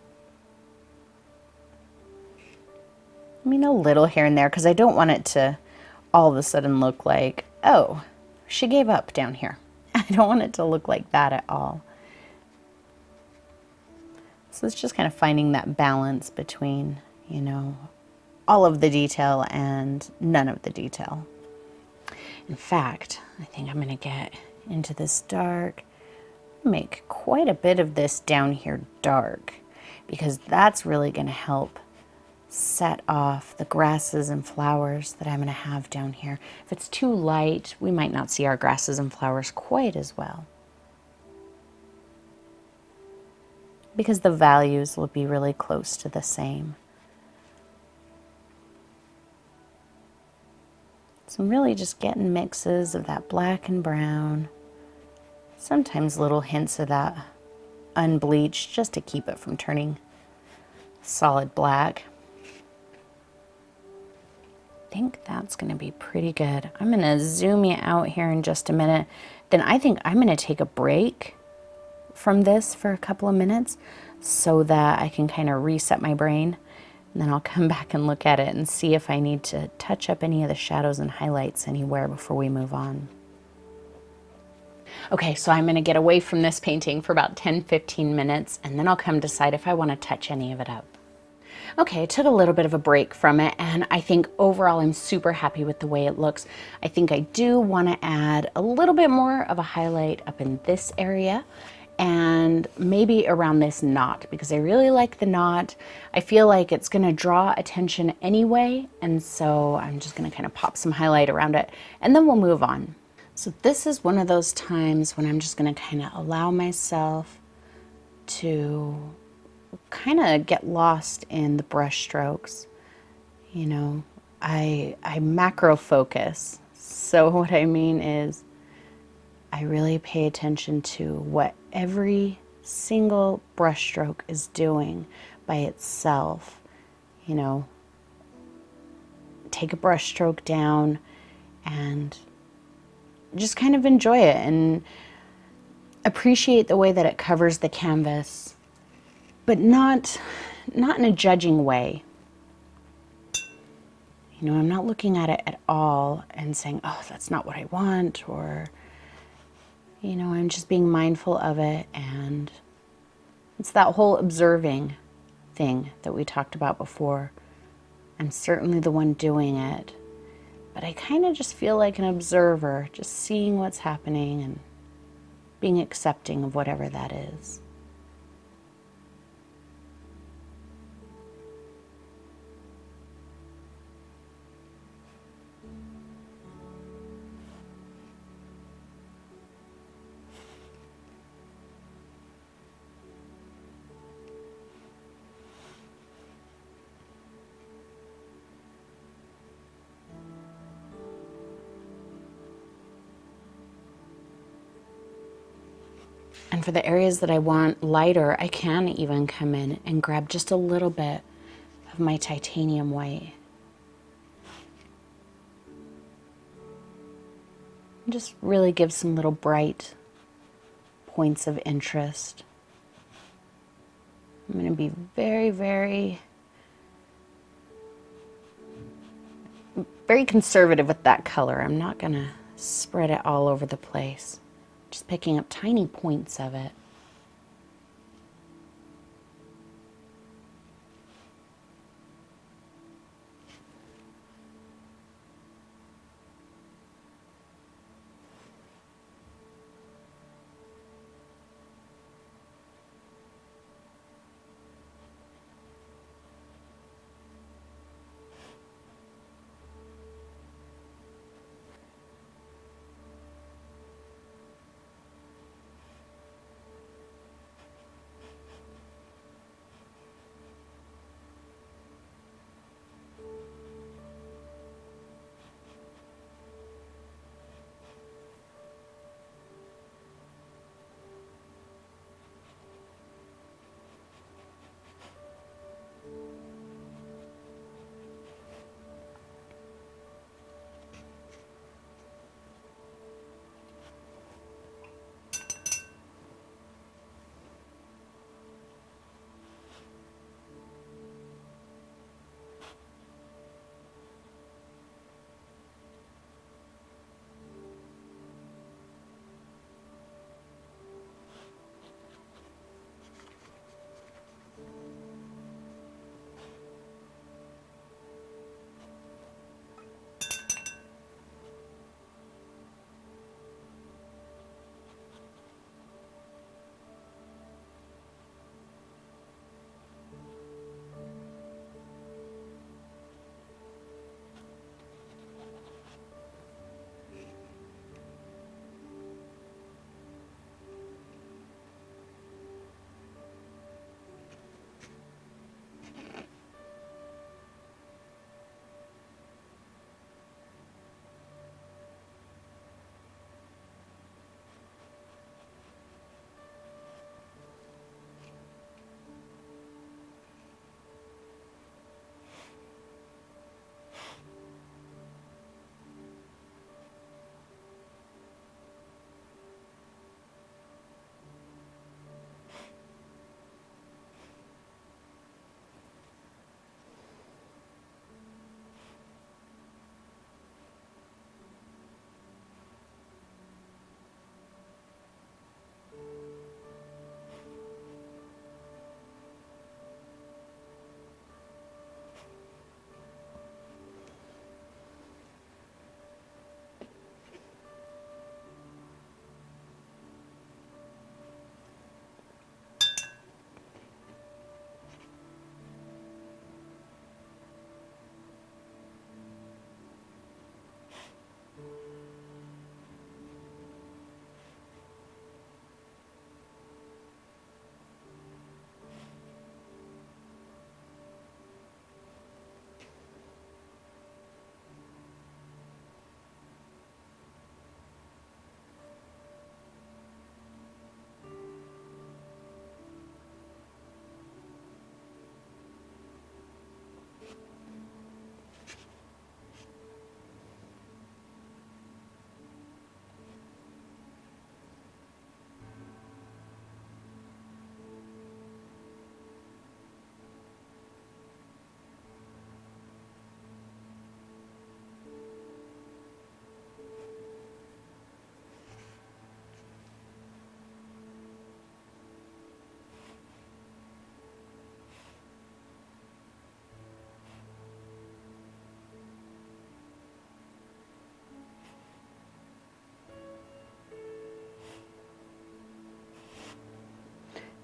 I mean, a little here and there, because I don't want it to all of a sudden look like, oh, she gave up down here. I don't want it to look like that at all. So it's just kind of finding that balance between, you know, all of the detail and none of the detail. In fact, I think I'm going to get into this dark, make quite a bit of this down here dark, because that's really going to help set off the grasses and flowers that I'm going to have down here. If it's too light, we might not see our grasses and flowers quite as well, because the values will be really close to the same. So I'm really just getting mixes of that black and brown, sometimes little hints of that unbleached just to keep it from turning solid black. I think that's going to be pretty good. I'm going to zoom you out here in just a minute. Then I think I'm going to take a break from this for a couple of minutes so that I can kind of reset my brain. And then I'll come back and look at it and see if I need to touch up any of the shadows and highlights anywhere before we move on. Okay, so I'm going to get away from this painting for about 10-15 minutes, and then I'll come decide if I want to touch any of it up. Okay, I took a little bit of a break from it, and I think overall I'm super happy with the way it looks. I think I do want to add a little bit more of a highlight up in this area, and maybe around this knot, because I really like the knot. I feel like it's going to draw attention anyway, and so I'm just going to kind of pop some highlight around it, and then we'll move on. So this is one of those times when I'm just going to kind of allow myself to kind of get lost in the brush strokes. You know, I macro focus. So what I mean is I really pay attention to what every single brush stroke is doing by itself. You know, take a brush stroke down and just kind of enjoy it and appreciate the way that it covers the canvas, but not in a judging way. You know, I'm not looking at it at all and saying, oh, that's not what I want, or, you know, I'm just being mindful of it. And it's that whole observing thing that we talked about before. I'm certainly the one doing it, but I kind of just feel like an observer, just seeing what's happening and being accepting of whatever that is. And for the areas that I want lighter, I can even come in and grab just a little bit of my titanium white. And just really give some little bright points of interest. I'm going to be very, very, very conservative with that color. I'm not going to spread it all over the place. Just picking up tiny points of it.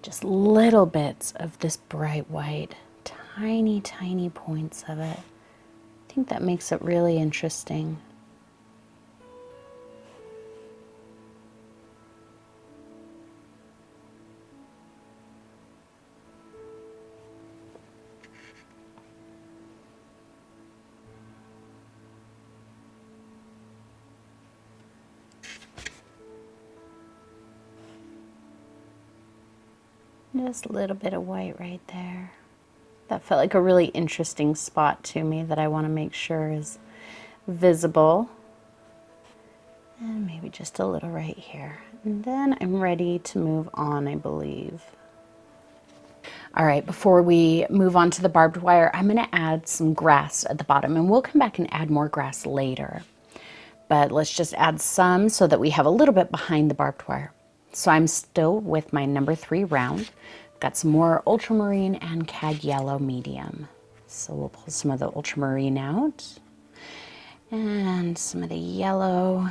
Just little bits of this bright white, tiny, tiny points of it. I think that makes it really interesting. Just a little bit of white right there. That felt like a really interesting spot to me that I want to make sure is visible. And maybe just a little right here. And then I'm ready to move on, I believe. All right, before we move on to the barbed wire, I'm going to add some grass at the bottom, and we'll come back and add more grass later. But let's just add some so that we have a little bit behind the barbed wire. So I'm still with my number 3 round. Got some more ultramarine and cad yellow medium. So we'll pull some of the ultramarine out and some of the yellow.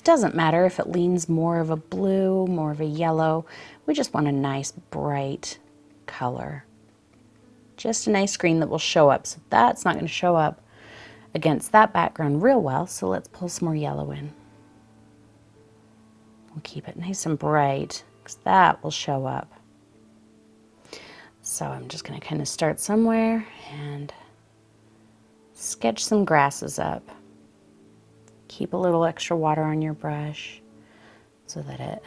Doesn't matter if it leans more of a blue, more of a yellow. We just want a nice bright color. Just a nice green that will show up. So that's not going to show up against that background real well. So let's pull some more yellow in. We'll keep it nice and bright because that will show up. So I'm just going to kind of start somewhere and sketch some grasses up. Keep a little extra water on your brush so that it,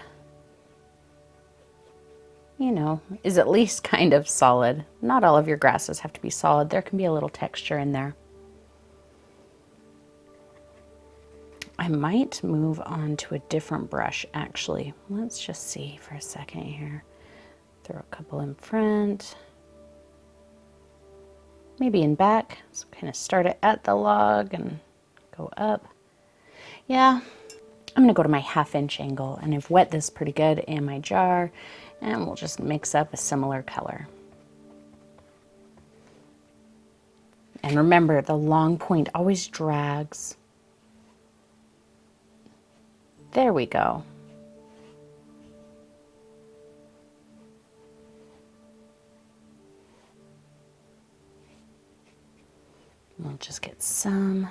you know, is at least kind of solid. Not all of your grasses have to be solid. There can be a little texture in there. I might move on to a different brush actually. Let's just see for a second here. Throw a couple in front, maybe in back. So kind of start it at the log and go up. Yeah, I'm gonna go to my 1/2 inch angle, and I've wet this pretty good in my jar, and we'll just mix up a similar color. And remember, the long point always drags. There we go. We'll just get some.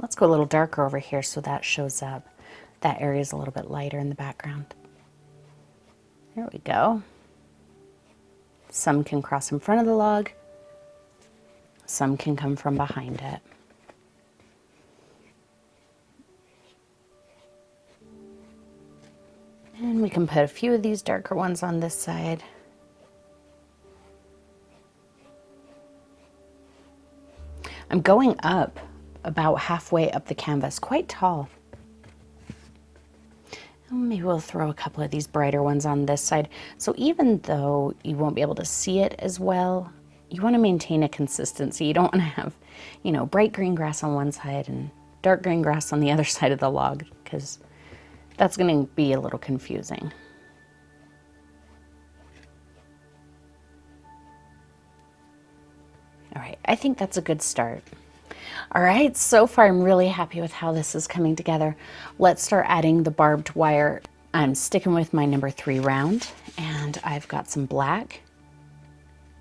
Let's go a little darker over here so that shows up. That area is a little bit lighter in the background. There we go. Some can cross in front of the log. Some can come from behind it. And we can put a few of these darker ones on this side. I'm going up about halfway up the canvas, quite tall. And maybe we'll throw a couple of these brighter ones on this side. So even though you won't be able to see it as well, you want to maintain a consistency. You don't want to have, you know, bright green grass on one side and dark green grass on the other side of the log, because that's going to be a little confusing. All right, I think that's a good start. All right, so far I'm really happy with how this is coming together. Let's start adding the barbed wire. I'm sticking with my number 3 round, and I've got some black.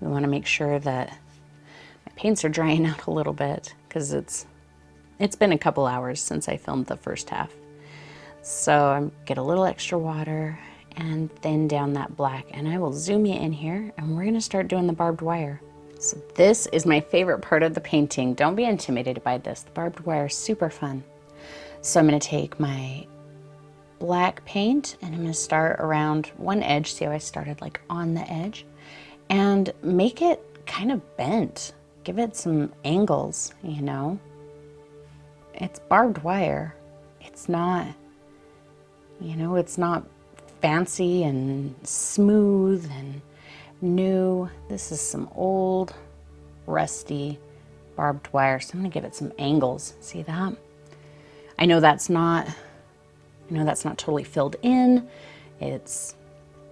We want to make sure that my paints are drying out a little bit because it's been a couple hours since I filmed the first half. So I'm get a little extra water and thin down that black, and I will zoom you in here, and we're gonna start doing the barbed wire. So this is my favorite part of the painting. Don't be intimidated by this. The barbed wire is super fun. So I'm gonna take my black paint and I'm gonna start around one edge. See how I started like on the edge? And make it kind of bent. Give it some angles, you know? It's barbed wire. It's not, you know, it's not fancy and smooth and new. This is some old, rusty barbed wire. So I'm gonna give it some angles. See that? I know that's not totally filled in. It's,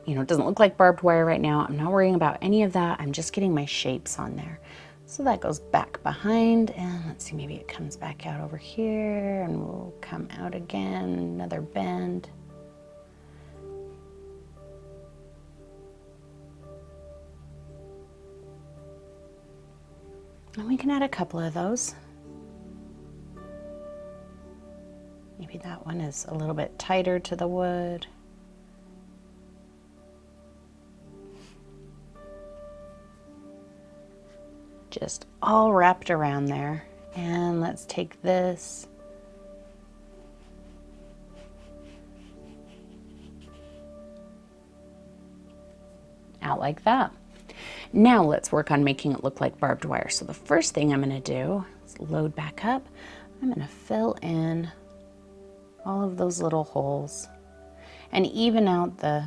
you know, it doesn't look like barbed wire right now. I'm not worrying about any of that. I'm just getting my shapes on there. So that goes back behind, and let's see, maybe it comes back out over here and we'll come out again, another bend. And we can add a couple of those. Maybe that one is a little bit tighter to the wood. Just all wrapped around there. And let's take this. Out like that. Now let's work on making it look like barbed wire. So the first thing I'm going to do is load back up. I'm going to fill in all of those little holes and even out the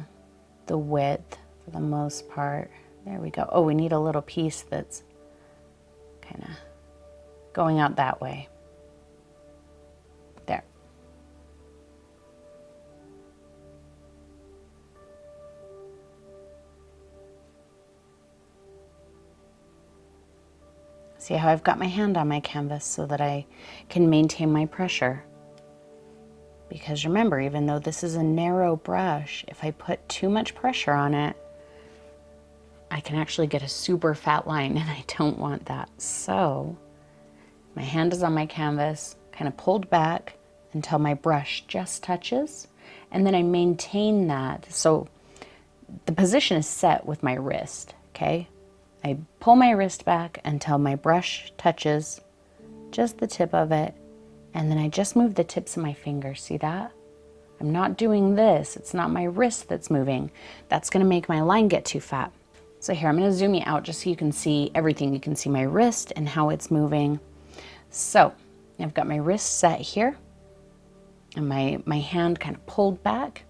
width for the most part. There we go. Oh, we need a little piece that's kind of going out that way. There. See how I've got my hand on my canvas so that I can maintain my pressure. Because remember, even though this is a narrow brush, if I put too much pressure on it, I can actually get a super fat line, and I don't want that. So my hand is on my canvas, kind of pulled back until my brush just touches, and then I maintain that. So the position is set with my wrist, okay? I pull my wrist back until my brush touches just the tip of it, and then I just move the tips of my fingers. See that? I'm not doing this. It's not my wrist that's moving. That's going to make my line get too fat. So here, I'm going to zoom you out just so you can see everything. You can see my wrist and how it's moving. So I've got my wrist set here, and my hand kind of pulled back.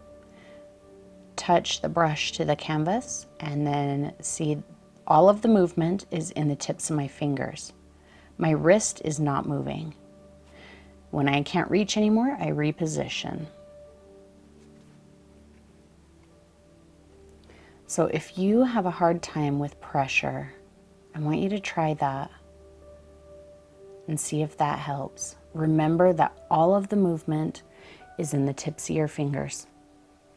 Touch the brush to the canvas, and then see all of the movement is in the tips of my fingers. My wrist is not moving. When I can't reach anymore, I reposition. So if you have a hard time with pressure, I want you to try that and see if that helps. Remember that all of the movement is in the tips of your fingers.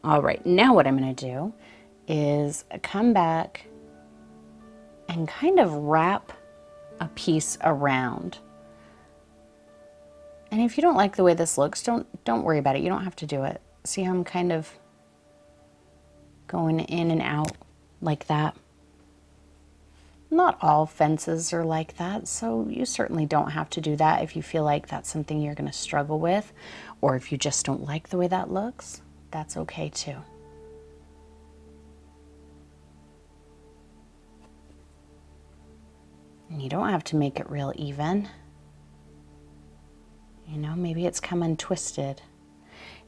All right, now what I'm going to do is come back and kind of wrap a piece around. And if you don't like the way this looks, don't worry about it. You don't have to do it. See how I'm kind of going in and out like that? Not all fences are like that, so you certainly don't have to do that if you feel like that's something you're going to struggle with, or if you just don't like the way that looks, that's okay too. And you don't have to make it real even. You know, maybe it's come untwisted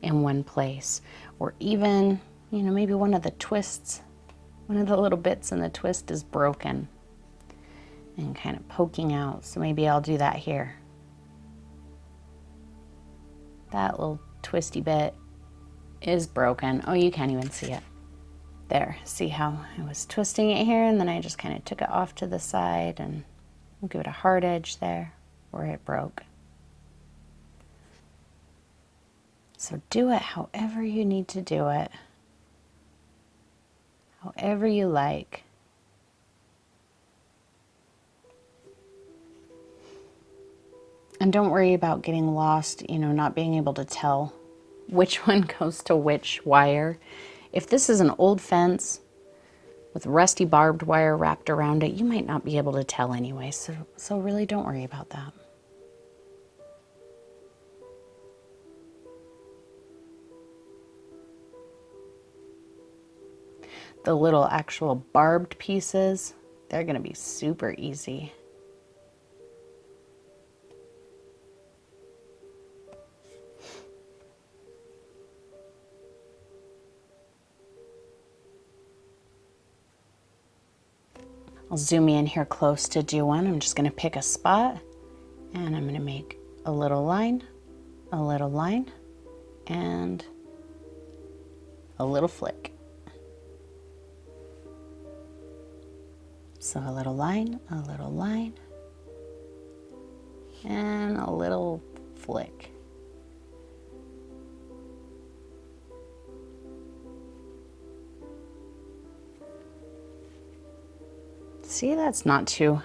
in one place, or even, you know, maybe one of the twists, one of the little bits in the twist is broken and kind of poking out. So maybe I'll do that here. That little twisty bit is broken. Oh, you can't even see it. There, see how I was twisting it here, and then I just kind of took it off to the side, and we'll give it a hard edge there where it broke. So do it however you need to do it, however you like. And don't worry about getting lost, you know, not being able to tell which one goes to which wire. If this is an old fence with rusty barbed wire wrapped around it, you might not be able to tell anyway, so really don't worry about that. The little actual barbed pieces, they're going to be super easy. I'll zoom in here close to do one. I'm just going to pick a spot, and I'm going to make a little line, and a little flick. So a little line, and a little flick. See, that's not too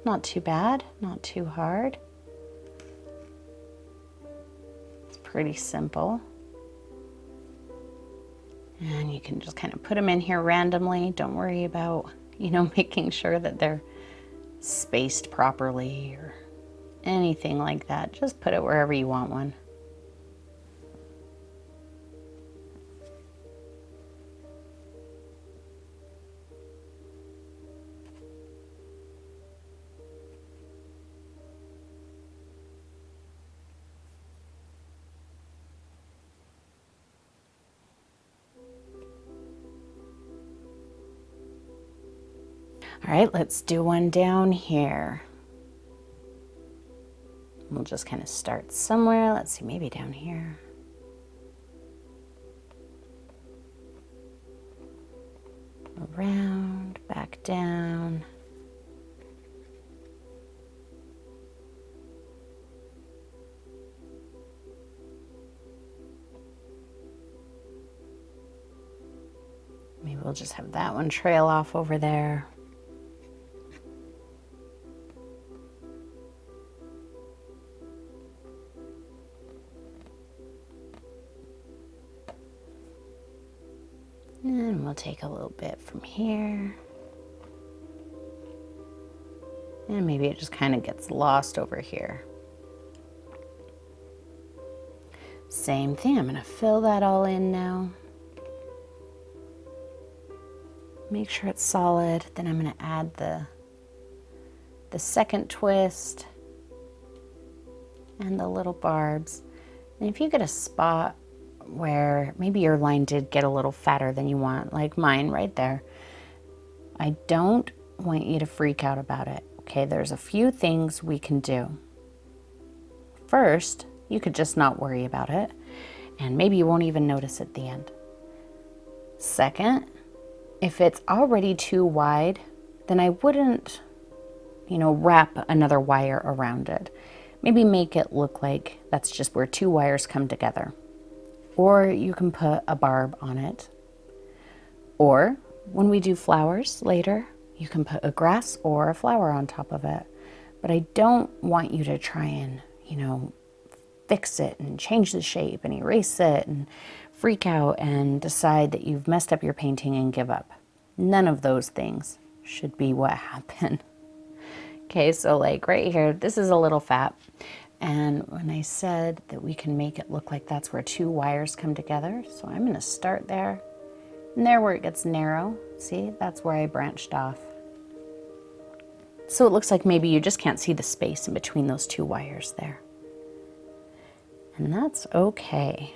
Not too bad, not too hard. It's pretty simple. And you can just kind of put them in here randomly. Don't worry about, you know, making sure that they're spaced properly or anything like that. Just put it wherever you want one. All right, let's do one down here. We'll just kind of start somewhere. Let's see, maybe down here. Around, back down. Maybe we'll just have that one trail off over there. And we'll take a little bit from here. And maybe it just kind of gets lost over here. Same thing, I'm going to fill that all in now. Make sure it's solid. Then I'm going to add the second twist and the little barbs. And if you get a spot where maybe your line did get a little fatter than you want, like mine right there, I don't want you to freak out about it. Okay, there's a few things we can do. First, you could just not worry about it, and maybe you won't even notice at the end. Second, if it's already too wide, then I wouldn't, you know, wrap another wire around it. Maybe make it look like that's just where two wires come together. Or you can put a barb on it. Or when we do flowers later, you can put a grass or a flower on top of it. But I don't want you to try and, you know, fix it and change the shape and erase it and freak out and decide that you've messed up your painting and give up. None of those things should be what happen. Okay, so like right here, this is a little fat. And when I said that we can make it look like that's where two wires come together, so I'm gonna start there. And there where it gets narrow, see, that's where I branched off. So it looks like maybe you just can't see the space in between those two wires there. And that's okay.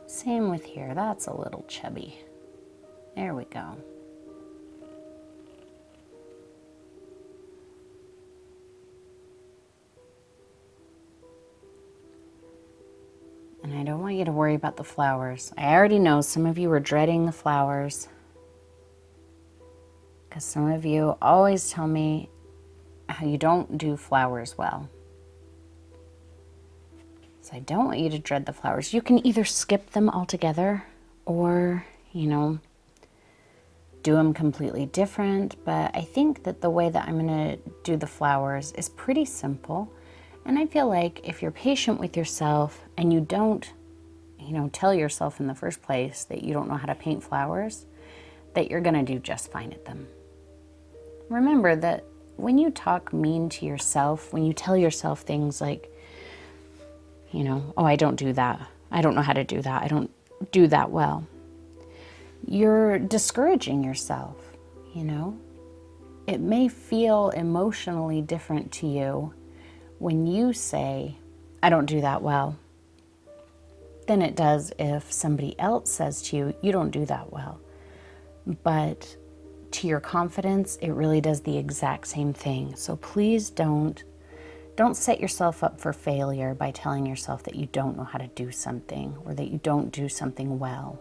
Same with here, that's a little chubby. There we go. And I don't want you to worry about the flowers. I already know some of you are dreading the flowers, because some of you always tell me how you don't do flowers well. So I don't want you to dread the flowers. You can either skip them altogether or, you know, do them completely different. But I think that the way that I'm going to do the flowers is pretty simple. And I feel like if you're patient with yourself and you don't, you know, tell yourself in the first place that you don't know how to paint flowers, that you're going to do just fine at them. Remember that when you talk mean to yourself, when you tell yourself things like, you know, oh, I don't do that. I don't know how to do that. I don't do that well. You're discouraging yourself, you know. It may feel emotionally different to you when you say, I don't do that well, than it does if somebody else says to you, you don't do that well. But to your confidence, it really does the exact same thing. So please don't set yourself up for failure by telling yourself that you don't know how to do something or that you don't do something well.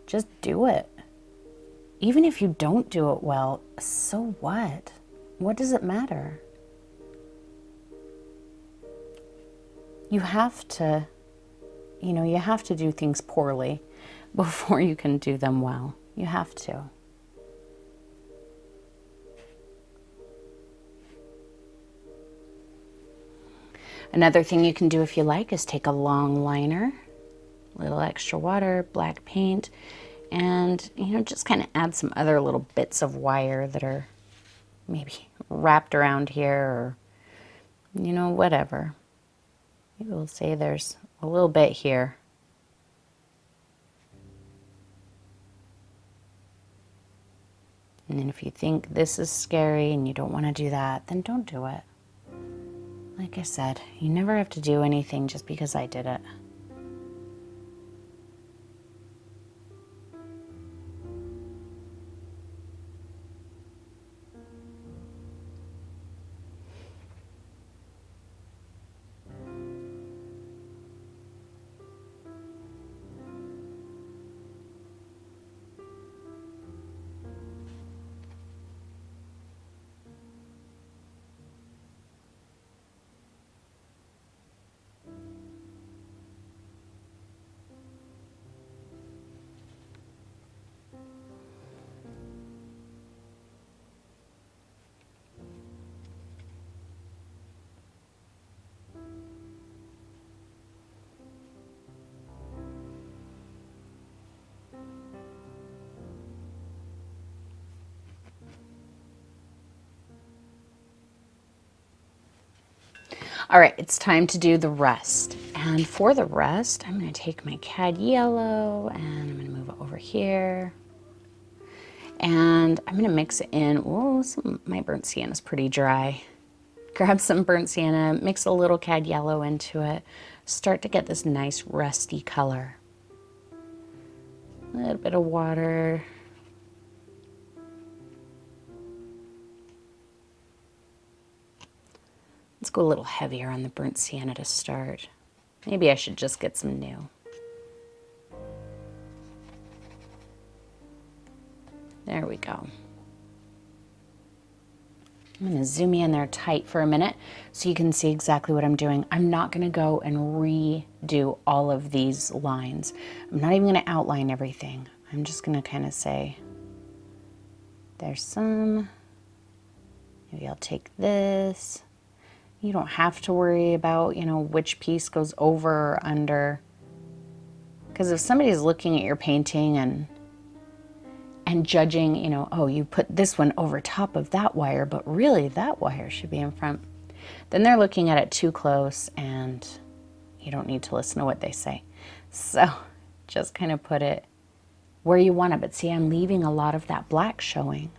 Just do it. Even if you don't do it well, so what? What does it matter? You have to, you have to do things poorly before you can do them well. You have to. Another thing you can do if you like is take a long liner, a little extra water, black paint, and, just kind of add some other little bits of wire that are maybe wrapped around here or, whatever. Maybe we'll say there's a little bit here. And then if you think this is scary and you don't want to do that, then don't do it. Like I said, you never have to do anything just because I did it. All right, it's time to do the rest. And for the rest, I'm going to take my cad yellow and I'm going to move it over here. And I'm going to mix it in. Oh, my burnt sienna is pretty dry. Grab some burnt sienna, mix a little cad yellow into it. Start to get this nice rusty color. A little bit of water. Let's go a little heavier on the burnt sienna to start. Maybe I should just get some new. There we go. I'm going to zoom in there tight for a minute so you can see exactly what I'm doing. I'm not going to go and redo all of these lines. I'm not even going to outline everything. I'm just going to kind of say, there's some. Maybe I'll take this. You don't have to worry about, which piece goes over or under. Because if somebody's looking at your painting and judging, oh, you put this one over top of that wire, but really that wire should be in front, then they're looking at it too close and you don't need to listen to what they say. So just kind of put it where you want it. But see, I'm leaving a lot of that black showing.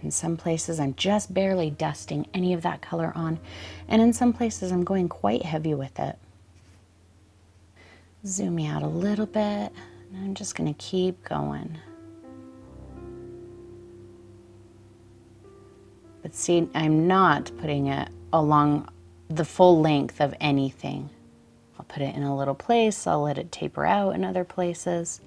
In some places, I'm just barely dusting any of that color on. And in some places, I'm going quite heavy with it. Zoom me out a little bit. And I'm just going to keep going. But see, I'm not putting it along the full length of anything. I'll put it in a little place. I'll let it taper out in other places.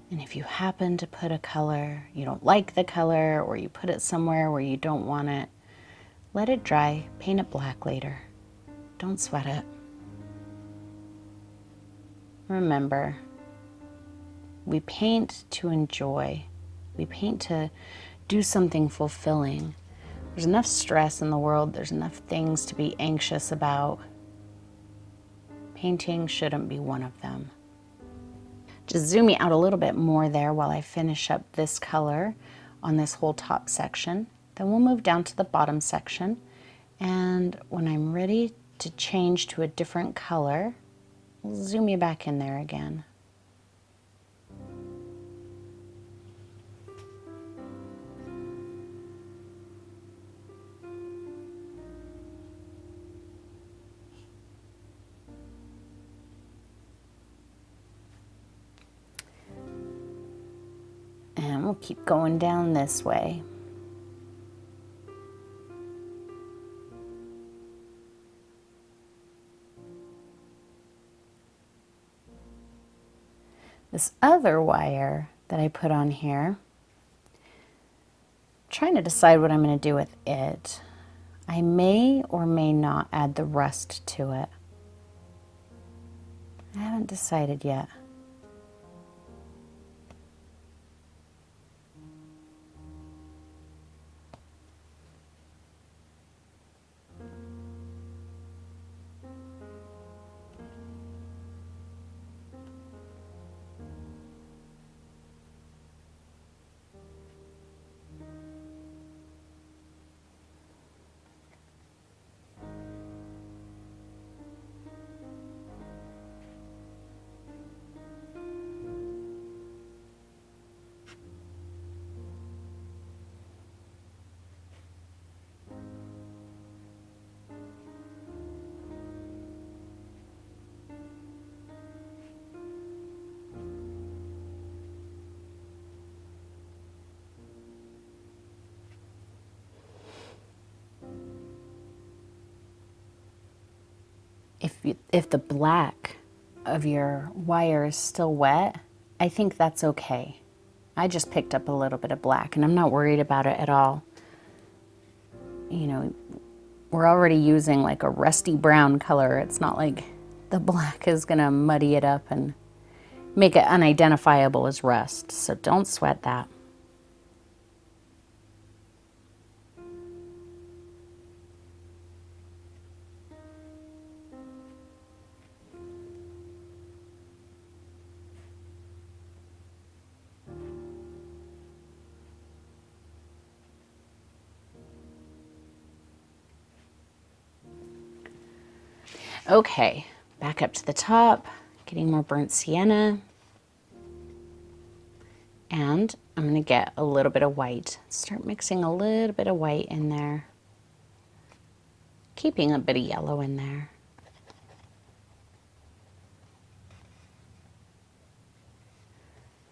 And if you happen to put a color, you don't like the color, or you put it somewhere where you don't want it, let it dry, paint it black later. Don't sweat it. Remember, we paint to enjoy. We paint to do something fulfilling. There's enough stress in the world. There's enough things to be anxious about. Painting shouldn't be one of them. Just zoom me out a little bit more there while I finish up this color on this whole top section. Then we'll move down to the bottom section. And when I'm ready to change to a different color, we'll zoom you back in there again. And we'll keep going down this way. This other wire that I put on here, I'm trying to decide what I'm going to do with it. I may or may not add the rust to it. I haven't decided yet. If the black of your wire is still wet, I think that's okay. I just picked up a little bit of black and I'm not worried about it at all. You know, we're already using like a rusty brown color. It's not like the black is gonna muddy it up and make it unidentifiable as rust. So don't sweat that. Okay, back up to the top, getting more burnt sienna. And I'm gonna get a little bit of white. Start mixing a little bit of white in there. Keeping a bit of yellow in there.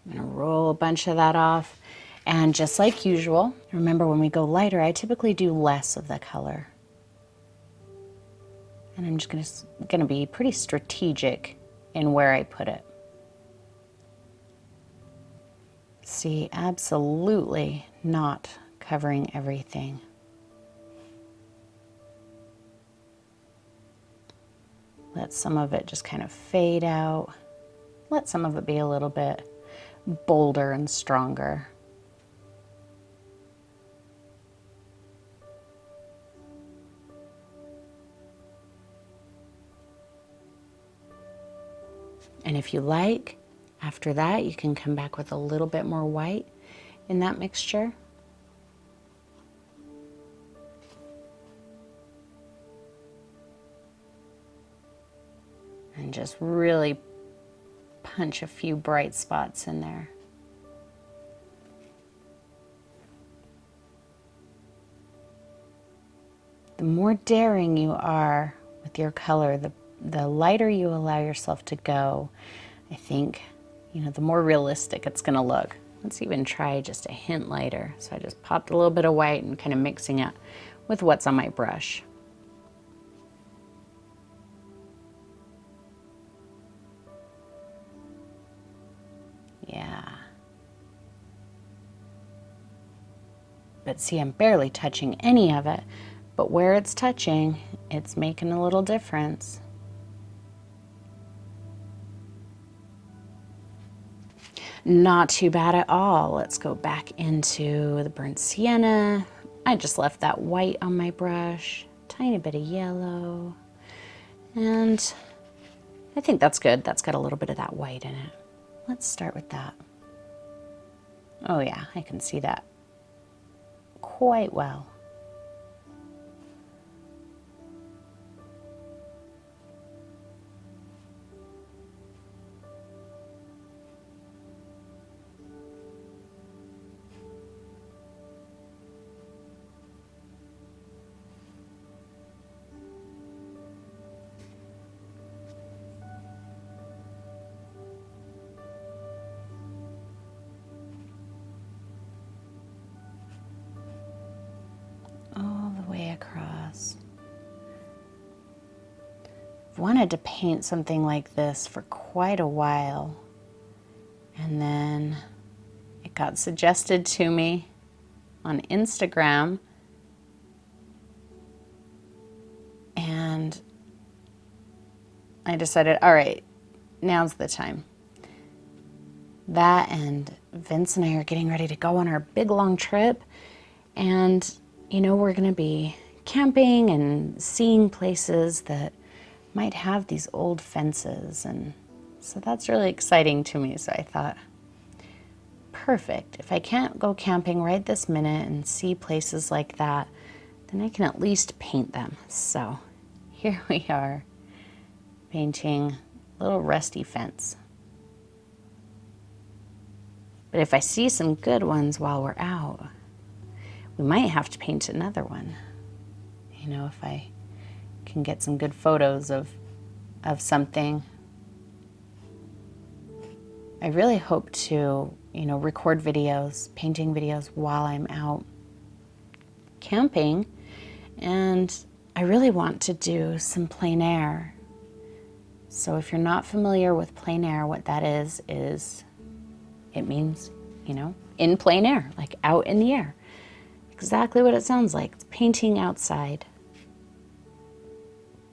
I'm gonna roll a bunch of that off. And just like usual, remember when we go lighter, I typically do less of the color. And I'm just gonna be pretty strategic in where I put it. See, absolutely not covering everything. Let some of it just kind of fade out. Let some of it be a little bit bolder and stronger. And if you like, after that, you can come back with a little bit more white in that mixture. And just really punch a few bright spots in there. The more daring you are with your color, the lighter you allow yourself to go, I think, you know, the more realistic it's gonna look. Let's even try just a hint lighter. So I just popped a little bit of white and kind of mixing it with what's on my brush. Yeah. But see, I'm barely touching any of it, but where it's touching, it's making a little difference. Not too bad at all. Let's go back into the burnt sienna. I just left that white on my brush, tiny bit of yellow, and I think that's good. That's got a little bit of that white in it. Let's start with that. Oh yeah, I can see that quite well. wanted to paint something like this for quite a while. And then it got suggested to me on Instagram. And I decided, all right, now's the time. That and Vince and I are getting ready to go on our big long trip. And, you know, we're going to be camping and seeing places that might have these old fences. And so that's really exciting to me. So I thought, perfect. If I can't go camping right this minute and see places like that, then I can at least paint them. So here we are, painting a little rusty fence. But if I see some good ones while we're out, we might have to paint another one. You know, if I can get some good photos of something. I really hope to, you know, record videos, painting videos while I'm out camping. And I really want to do some plein air. So if you're not familiar with plein air, what that is it means, you know, in plein air, like out in the air. Exactly what it sounds like. It's painting outside.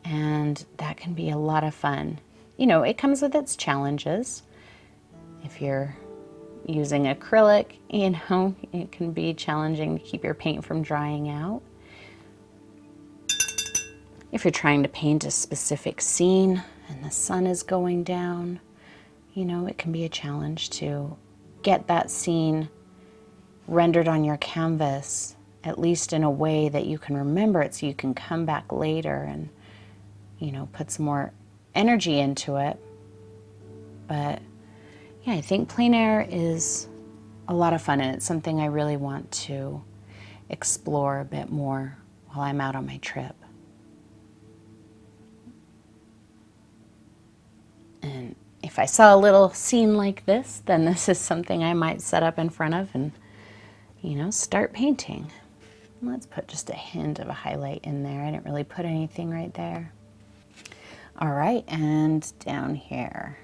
And that can be a lot of fun. You know, it comes with its challenges. If you're using acrylic, you know, it can be challenging to keep your paint from drying out. If you're trying to paint a specific scene and the sun is going down, you know, it can be a challenge to get that scene rendered on your canvas, at least in a way that you can remember it so you can come back later and, you know, put some more energy into it. But yeah, I think plein air is a lot of fun, and it's something I really want to explore a bit more while I'm out on my trip. And if I saw a little scene like this, then this is something I might set up in front of and, you know, start painting. Let's put just a hint of a highlight in there. I didn't really put anything right there. All right, and down here.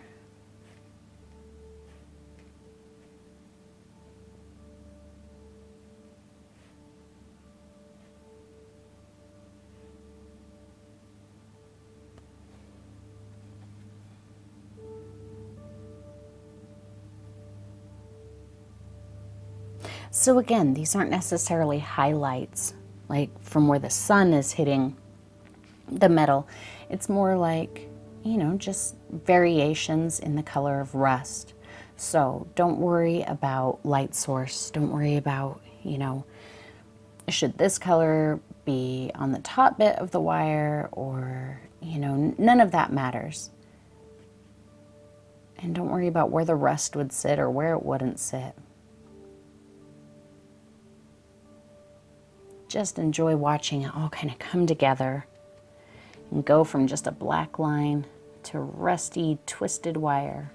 So again, these aren't necessarily highlights, like from where the sun is hitting the metal. It's more like, you know, just variations in the color of rust. So don't worry about light source. Don't worry about, you know, should this color be on the top bit of the wire or, you know, none of that matters. And don't worry about where the rust would sit or where it wouldn't sit. Just enjoy watching it all kind of come together and go from just a black line to rusty, twisted wire.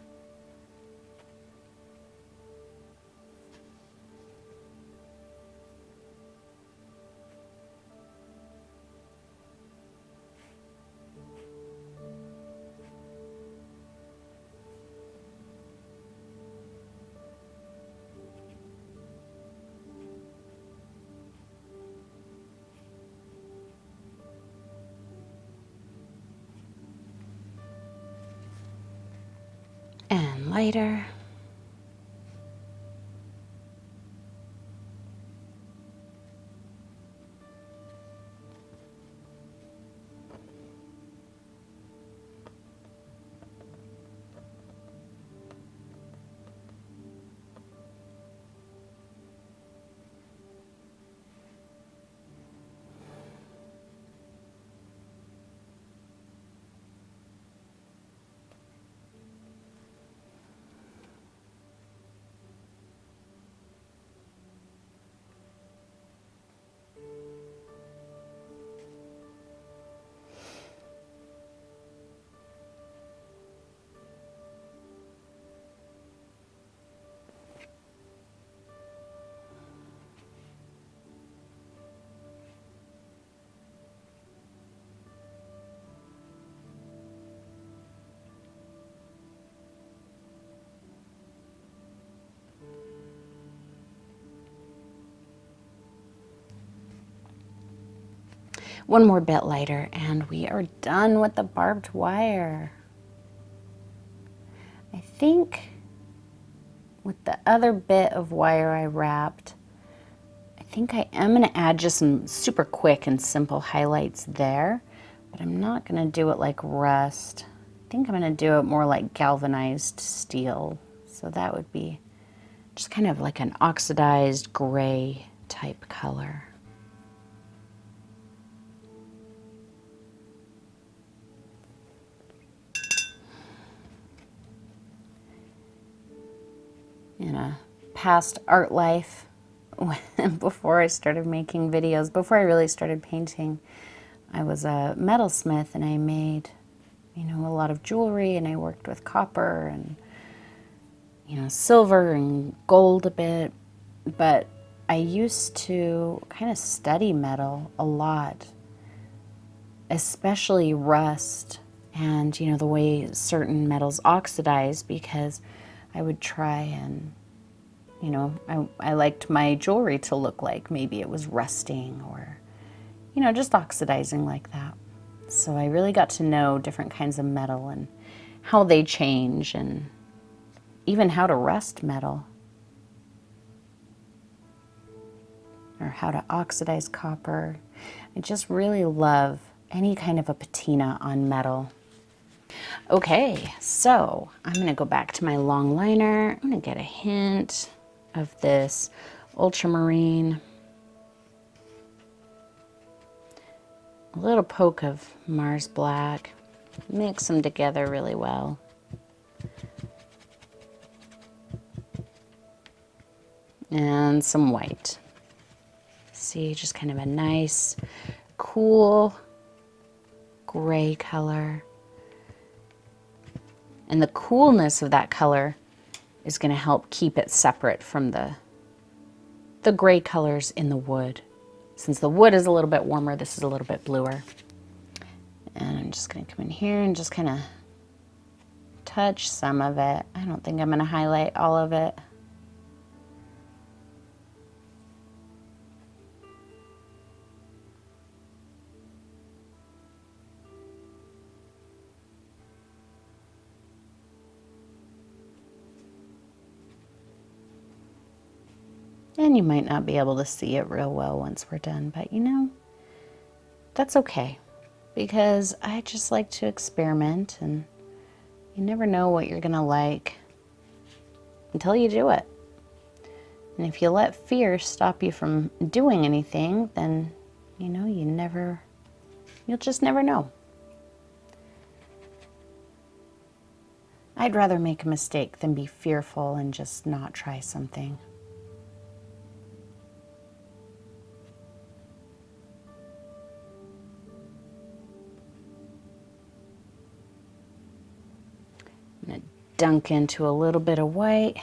And lighter. one more bit lighter, and we are done with the barbed wire. I think with the other bit of wire I wrapped, I think I am going to add just some super quick and simple highlights there, but I'm not going to do it like rust. I think I'm going to do it more like galvanized steel. So that would be just kind of like an oxidized gray type color. In a past art life, before I started making videos, before I really started painting, I was a metalsmith and I made, you know, a lot of jewelry, and I worked with copper and, you know, silver and gold a bit, but I used to kind of study metal a lot, especially rust and, you know, the way certain metals oxidize, because I would try and, you know, I liked my jewelry to look like maybe it was rusting or, you know, just oxidizing like that. So I really got to know different kinds of metal and how they change and even how to rust metal or how to oxidize copper. I just really love any kind of a patina on metal. Okay, so I'm gonna go back to my long liner. I'm gonna get a hint of this ultramarine, a little poke of Mars Black, mix them together really well. And some white. See, just kind of a nice, cool gray color. And the coolness of that color is going to help keep it separate from the gray colors in the wood. Since the wood is a little bit warmer, this is a little bit bluer. And I'm just going to come in here and just kind of touch some of it. I don't think I'm going to highlight all of it. And you might not be able to see it real well once we're done, but you know, that's okay, because I just like to experiment, and you never know what you're gonna like until you do it. And if you let fear stop you from doing anything, then, you know, you'll just never know. I'd rather make a mistake than be fearful and just not try something. I'm going to dunk into a little bit of white.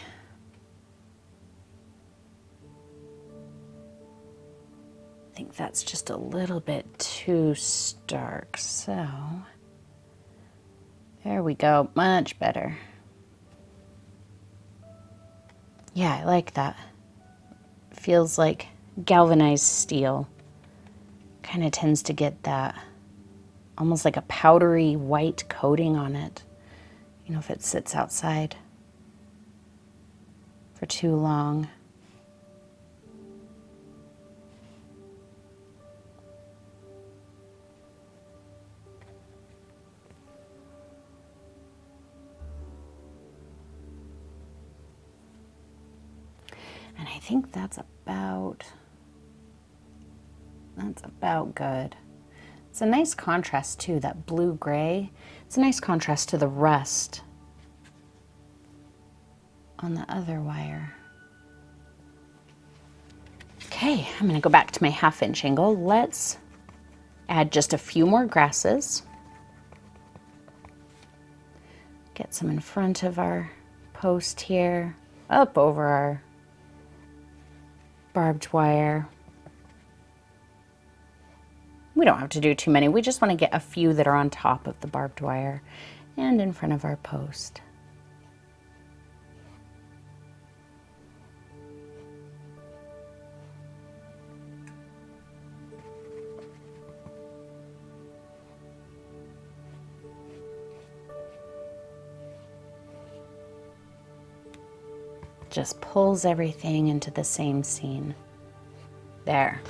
I think that's just a little bit too stark, so there we go, much better. Yeah, I like that. Feels like galvanized steel. Kind of tends to get that almost like a powdery white coating on it. You know, if it sits outside for too long. And I think that's about good. It's a nice contrast too, that blue-gray. It's a nice contrast to the rust on the other wire. Okay, I'm gonna go back to my 1/2 inch angle. Let's add just a few more grasses. Get some in front of our post here, up over our barbed wire. We don't have to do too many. We just want to get a few that are on top of the barbed wire and in front of our post. just pulls everything into the same scene. There.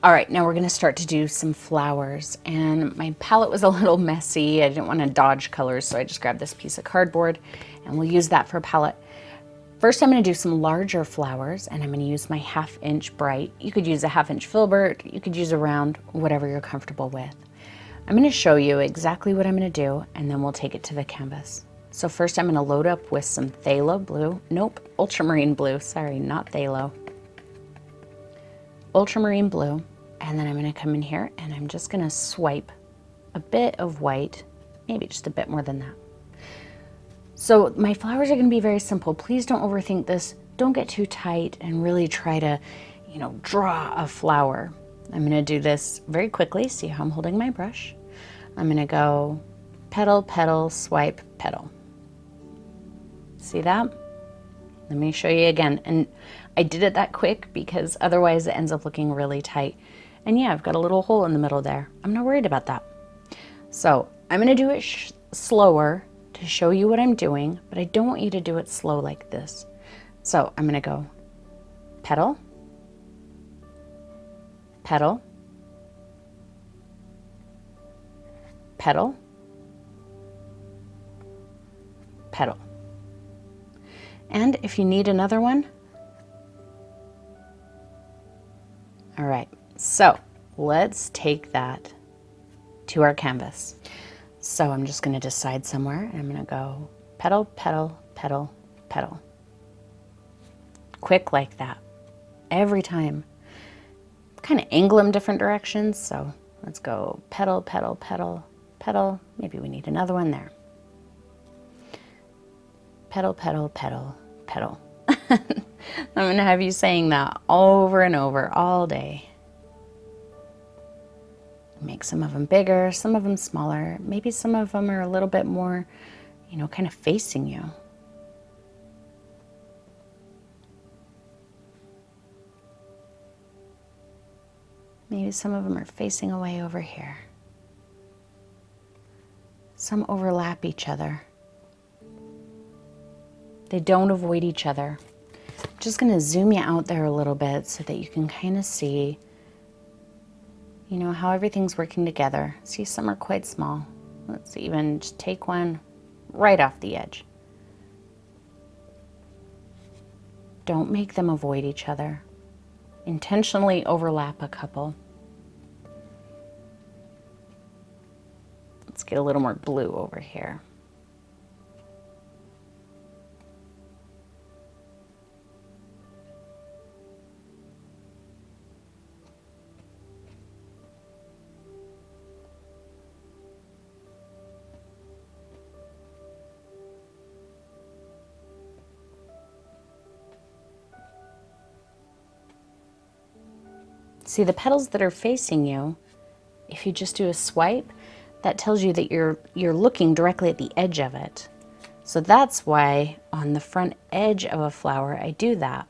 All right, now we're gonna start to do some flowers, and my palette was a little messy. I didn't want to dodge colors, so I just grabbed this piece of cardboard, and we'll use that for a palette. First, I'm gonna do some larger flowers, and I'm gonna use my 1/2 inch bright. You could use a 1/2 inch filbert, you could use a round, whatever you're comfortable with. I'm gonna show you exactly what I'm gonna do, and then we'll take it to the canvas. So first I'm gonna load up with some phthalo blue, ultramarine blue, sorry, not phthalo. Ultramarine blue, and then I'm gonna come in here and I'm just gonna swipe a bit of white, maybe just a bit more than that. So my flowers are gonna be very simple. Please don't overthink this. Don't get too tight and really try to, draw a flower. I'm gonna do this very quickly. See how I'm holding my brush? I'm gonna go petal, petal, swipe, petal. See that? Let me show you again. And I did it that quick because otherwise it ends up looking really tight. And yeah, I've got a little hole in the middle there. I'm not worried about that. So I'm gonna do it slower to show you what I'm doing, but I don't want you to do it slow like this. So I'm gonna go petal, petal, petal, petal. And if you need another one, all right, so let's take that to our canvas. So I'm just gonna decide somewhere, and I'm gonna go petal, petal, petal, petal. Quick like that, every time. Kind of angle them different directions, so let's go petal, petal, petal, petal. Maybe we need another one there. Petal, petal, petal, petal. I'm gonna have you saying that over and over all day. Make some of them bigger, some of them smaller. Maybe some of them are a little bit more, kind of facing you. Maybe some of them are facing away over here. Some overlap each other. They don't avoid each other. I'm just gonna zoom you out there a little bit so that you can kind of see, how everything's working together. See, some are quite small. Let's even just take one right off the edge. Don't make them avoid each other. Intentionally overlap a couple. Let's get a little more blue over here. See, the petals that are facing you, if you just do a swipe, that tells you that you're looking directly at the edge of it. So that's why on the front edge of a flower, I do that.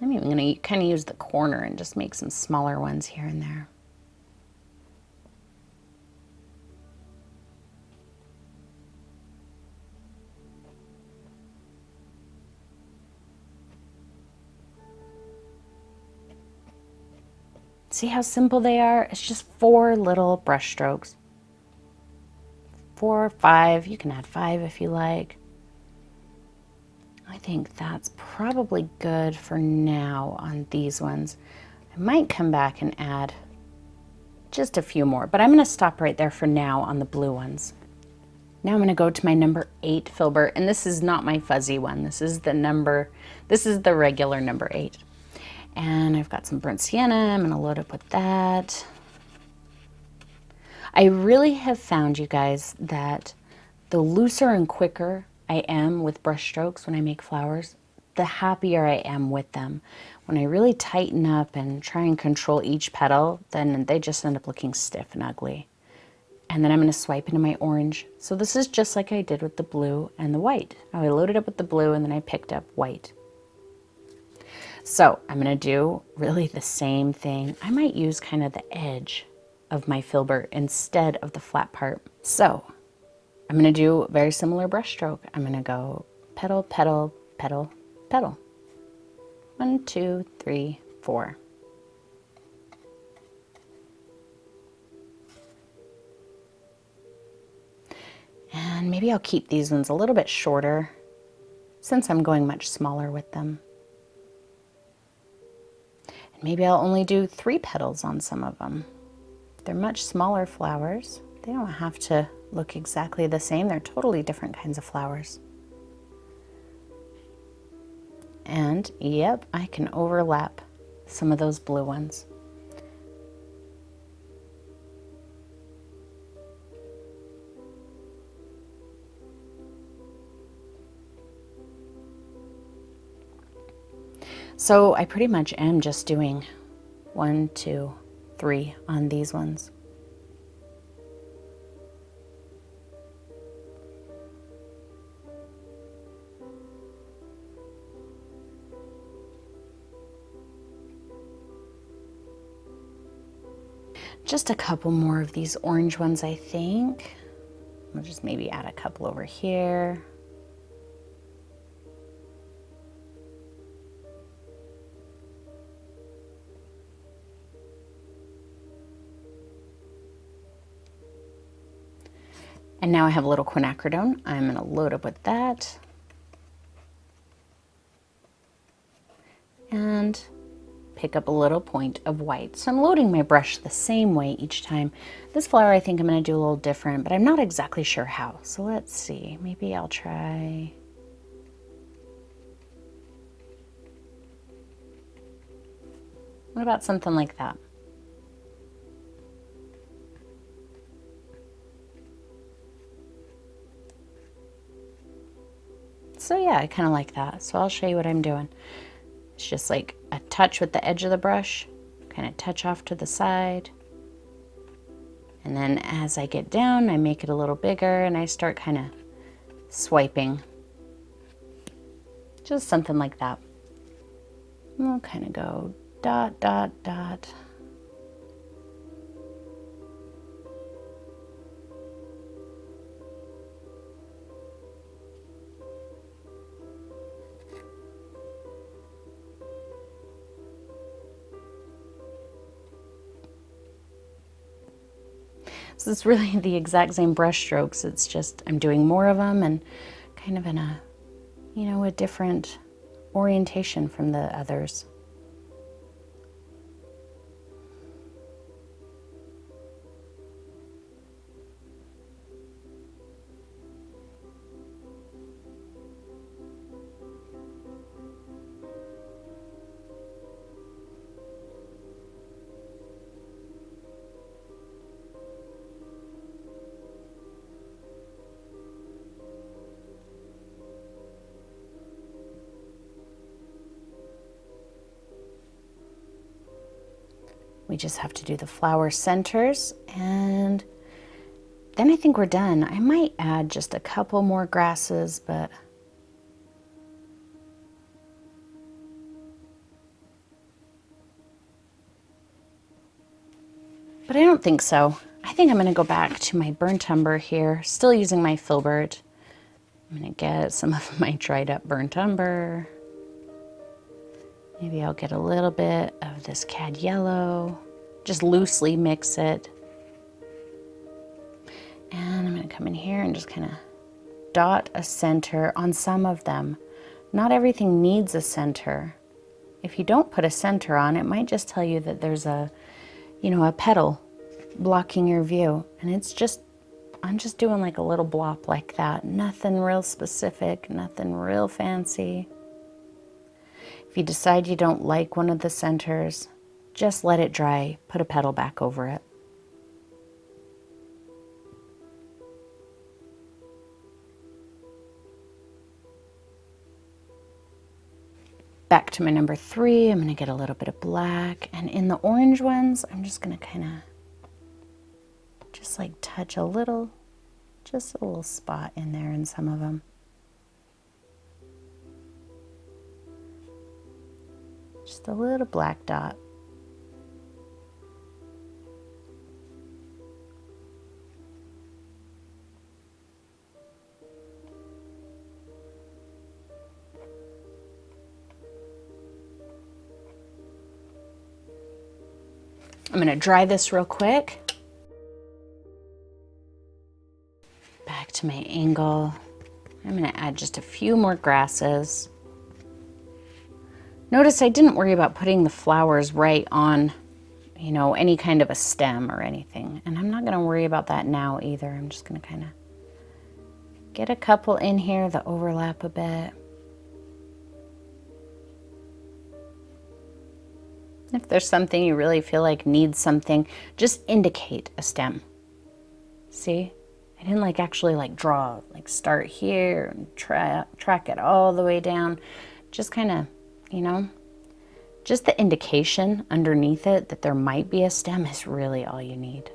I'm even gonna kind of use the corner and just make some smaller ones here and there. See how simple they are? It's just 4 little brush strokes. 4 or 5, you can add 5 if you like. I think that's probably good for now on these ones. I might come back and add just a few more, but I'm gonna stop right there for now on the blue ones. Now I'm gonna go to my number 8 filbert, and this is not my fuzzy one. This is the regular number 8. And I've got some burnt sienna. I'm gonna load up with that. I really have found, you guys, that the looser and quicker I am with brush strokes when I make flowers, the happier I am with them. When I really tighten up and try and control each petal, then they just end up looking stiff and ugly. And then I'm gonna swipe into my orange. So this is just like I did with the blue and the white. I loaded up with the blue and then I picked up white. So I'm gonna do really the same thing. I might use kind of the edge of my filbert instead of the flat part. So I'm going to do a very similar brush stroke. I'm going to go petal, petal, petal, petal. 1, 2, 3, 4. And maybe I'll keep these ones a little bit shorter since I'm going much smaller with them. And maybe I'll only do 3 petals on some of them. They're much smaller flowers. They don't have to look exactly the same. They're totally different kinds of flowers. And yep, I can overlap some of those blue ones. So I pretty much am just doing 1, 2, 3 on these ones. Just a couple more of these orange ones, I think. We'll just maybe add a couple over here. And now I have a little quinacridone. I'm going to load up with that. And pick up a little point of white. So I'm loading my brush the same way each time. This flower I think I'm going to do a little different, but I'm not exactly sure how. So let's see. Maybe I'll try... What about something like that? So yeah, I kind of like that. So I'll show you what I'm doing. It's just like a touch with the edge of the brush, kind of touch off to the side. And then as I get down, I make it a little bigger and I start kind of swiping. Just something like that. And we'll kind of go dot, dot, dot. So it's really the exact same brush strokes. It's just I'm doing more of them and kind of in a, you know, a different orientation from the others. We just have to do the flower centers and then I think we're done. I might add just a couple more grasses, but I don't think so. I think I'm going to go back to my burnt umber here, still using my filbert. I'm going to get some of my dried up burnt umber. Maybe I'll get a little bit of this cad yellow, just loosely mix it. And I'm going to come in here and just kind of dot a center on some of them. Not everything needs a center. If you don't put a center on, it might just tell you that there's a, you know, a petal blocking your view. And it's just, I'm just doing like a little blop like that. Nothing real specific, nothing real fancy. If you decide you don't like one of the centers, just let it dry, put a petal back over it. Back to my number 3, I'm going to get a little bit of black, and in the orange ones, I'm just going to kind of just like touch a little, just a little spot in there in some of them. Just a little black dot. I'm gonna dry this real quick. Back to my angle. I'm gonna add just a few more grasses. Notice I didn't worry about putting the flowers right on, you know, any kind of a stem or anything. And I'm not gonna worry about that now either. I'm just gonna kind of get a couple in here that overlap a bit. If there's something you really feel like needs something, just indicate a stem. See? I didn't like actually like draw, like start here and track it all the way down. Just kind of, you know, just the indication underneath it that there might be a stem is really all you need.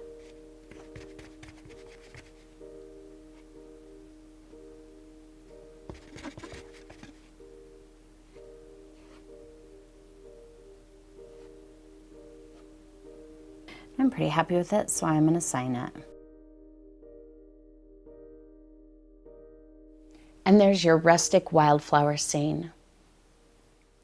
I'm pretty happy with it, so I'm going to sign it. And there's your rustic wildflower scene.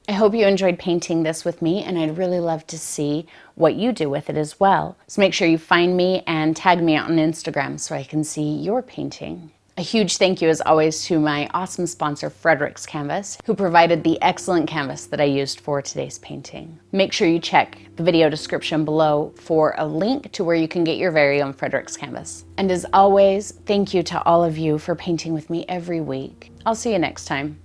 I hope you enjoyed painting this with me, and I'd really love to see what you do with it as well. So make sure you find me and tag me out on Instagram so I can see your painting. A huge thank you as always to my awesome sponsor, Frederick's Canvas, who provided the excellent canvas that I used for today's painting. Make sure you check the video description below for a link to where you can get your very own Frederick's Canvas. And as always, thank you to all of you for painting with me every week. I'll see you next time.